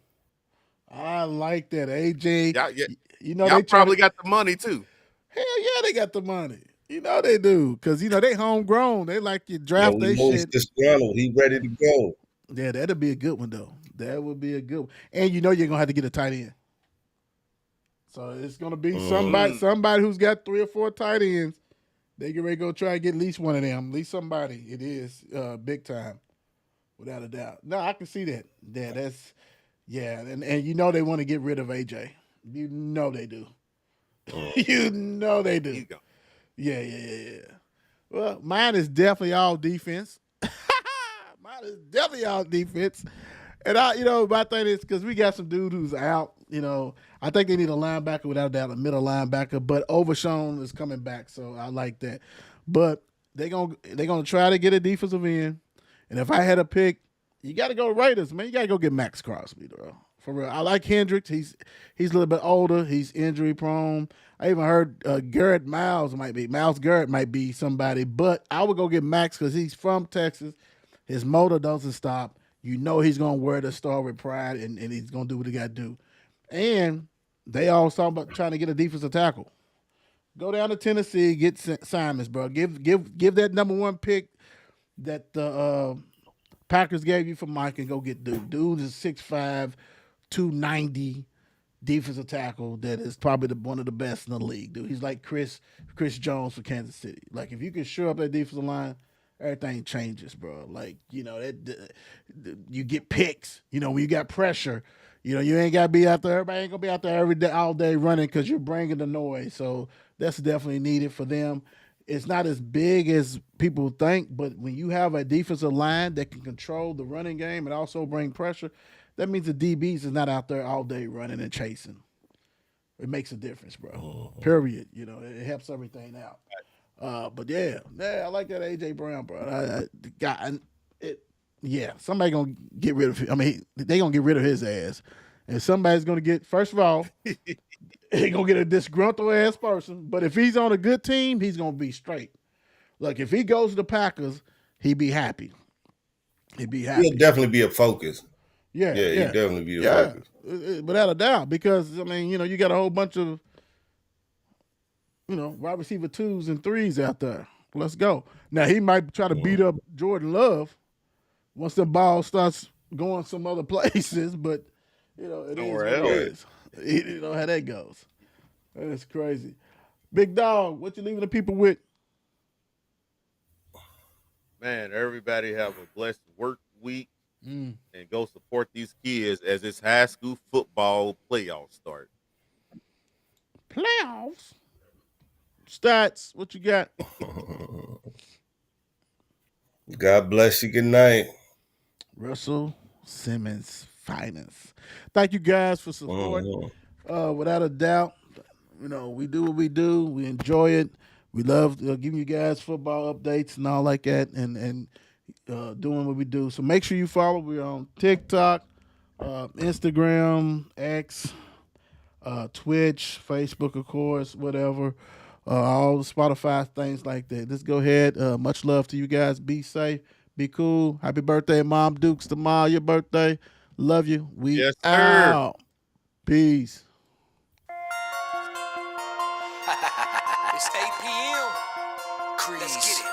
S4: I like that. AJ.
S3: Y'all,
S4: They
S3: y'all
S4: try
S3: probably
S4: to,
S3: got the money too.
S4: hell yeah, they got the money. They do. Cause they homegrown. They like you
S5: Yeah,
S4: draft
S5: we
S4: they
S5: know he's
S4: shit.
S5: disgruntled. He's ready to go.
S4: Yeah, that'd be a good one though. That would be a good one. And you're gonna have to get a tight end. So it's gonna be somebody who's got 3 or 4 tight ends. They get ready to go try and get at least one of them. At least somebody. It is big time. Without a doubt. No, I can see that. Yeah, that's and they want to get rid of AJ. You know they do. You know they do.
S3: Here you go.
S4: Yeah. Well, mine is definitely all defense. Mine is definitely all defense. And my thing is because we got some dude who's out. I think they need a linebacker without a doubt, a middle linebacker. But Overshown is coming back, so I like that. But they're gonna try to get a defensive end. And if I had a pick, you got to go Raiders, man. You got to go get Max Crosby, bro. For real. I like Hendricks. He's a little bit older. He's injury prone. I even heard Miles Garrett might be somebody. But I would go get Max because he's from Texas. His motor doesn't stop. He's going to wear the star with pride, and he's going to do what he got to do. And they all talking about trying to get a defensive tackle. Go down to Tennessee, get Simons, bro. Give that number 1 pick that the Packers gave you for Mike and go get dude. Dude is 6'5", 290 defensive tackle that is probably one of the best in the league, dude. He's like Chris Jones for Kansas City. Like if you can shore up that defensive line, everything changes, bro. Like, you get picks, when you got pressure, you ain't got to be out there. Everybody ain't going to be out there every day, all day running because you're bringing the noise. So that's definitely needed for them. It's not as big as people think, but when you have a defensive line that can control the running game and also bring pressure, that means the DBs is not out there all day running and chasing. It makes a difference, bro. Period. You know, it helps everything out. But yeah, I like that AJ Brown, bro. The guy, somebody gonna get rid of him. I mean, they gonna get rid of his ass, and somebody's gonna get. First of all, he gonna get a disgruntled ass person. But if he's on a good team, he's gonna be straight. Look, if he goes to the Packers, he'd be happy. He'd be happy.
S5: He'll definitely be a focus.
S4: Yeah,
S5: he'll definitely be a focus.
S4: Without a doubt, because I mean, you know, you got a whole bunch of, you know, wide receiver 2s and 3s out there. Let's go. Now he might try to beat up Jordan Love once the ball starts going some other places, but you know, it is what it is. You know how that goes. That's crazy. Big dog, what you leaving the people with?
S3: Man, everybody have a blessed work week and go support these kids as it's high school football playoffs start.
S4: Playoffs? Stats, what you got?
S5: God bless you. Good night.
S4: Russell Simmons Finest. Thank you guys for support. Without a doubt, you know, we do what we do. We enjoy it. We love giving you guys football updates and all like that, and doing what we do. So make sure you follow. We're on TikTok, Instagram, X, Twitch, Facebook, of course, whatever. All the Spotify, things like that. Let's go ahead. Much love to you guys. Be safe. Be cool. Happy birthday, Mom Dukes. Tomorrow, your birthday. Love you. We out. Peace.
S2: It's 8 p.m. Crease. Let's get it.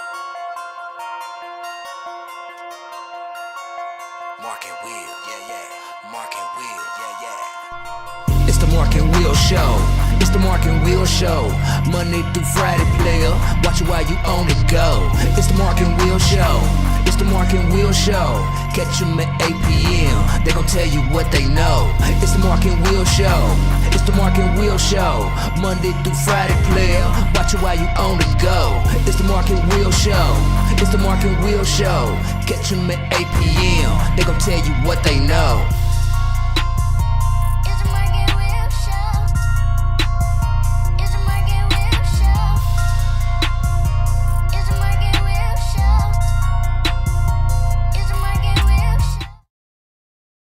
S2: Mark and Will, yeah. Mark and Will, yeah.
S1: It's the Mark and Will Show. It's the Mark and Will Show. Monday through Friday, player. Watch it while you on the go. It's the Mark and Will Show. It's the Mark and Will Show. Catch them at 8 p.m. They gon' tell you what they know. It's the Mark and Will Show. It's the Mark and Will Show. Monday through Friday, player. Watch it while you on the go. It's the Mark and Will Show. It's the Mark and Will Show. Catch them at 8 p.m. They gon' tell you what they know.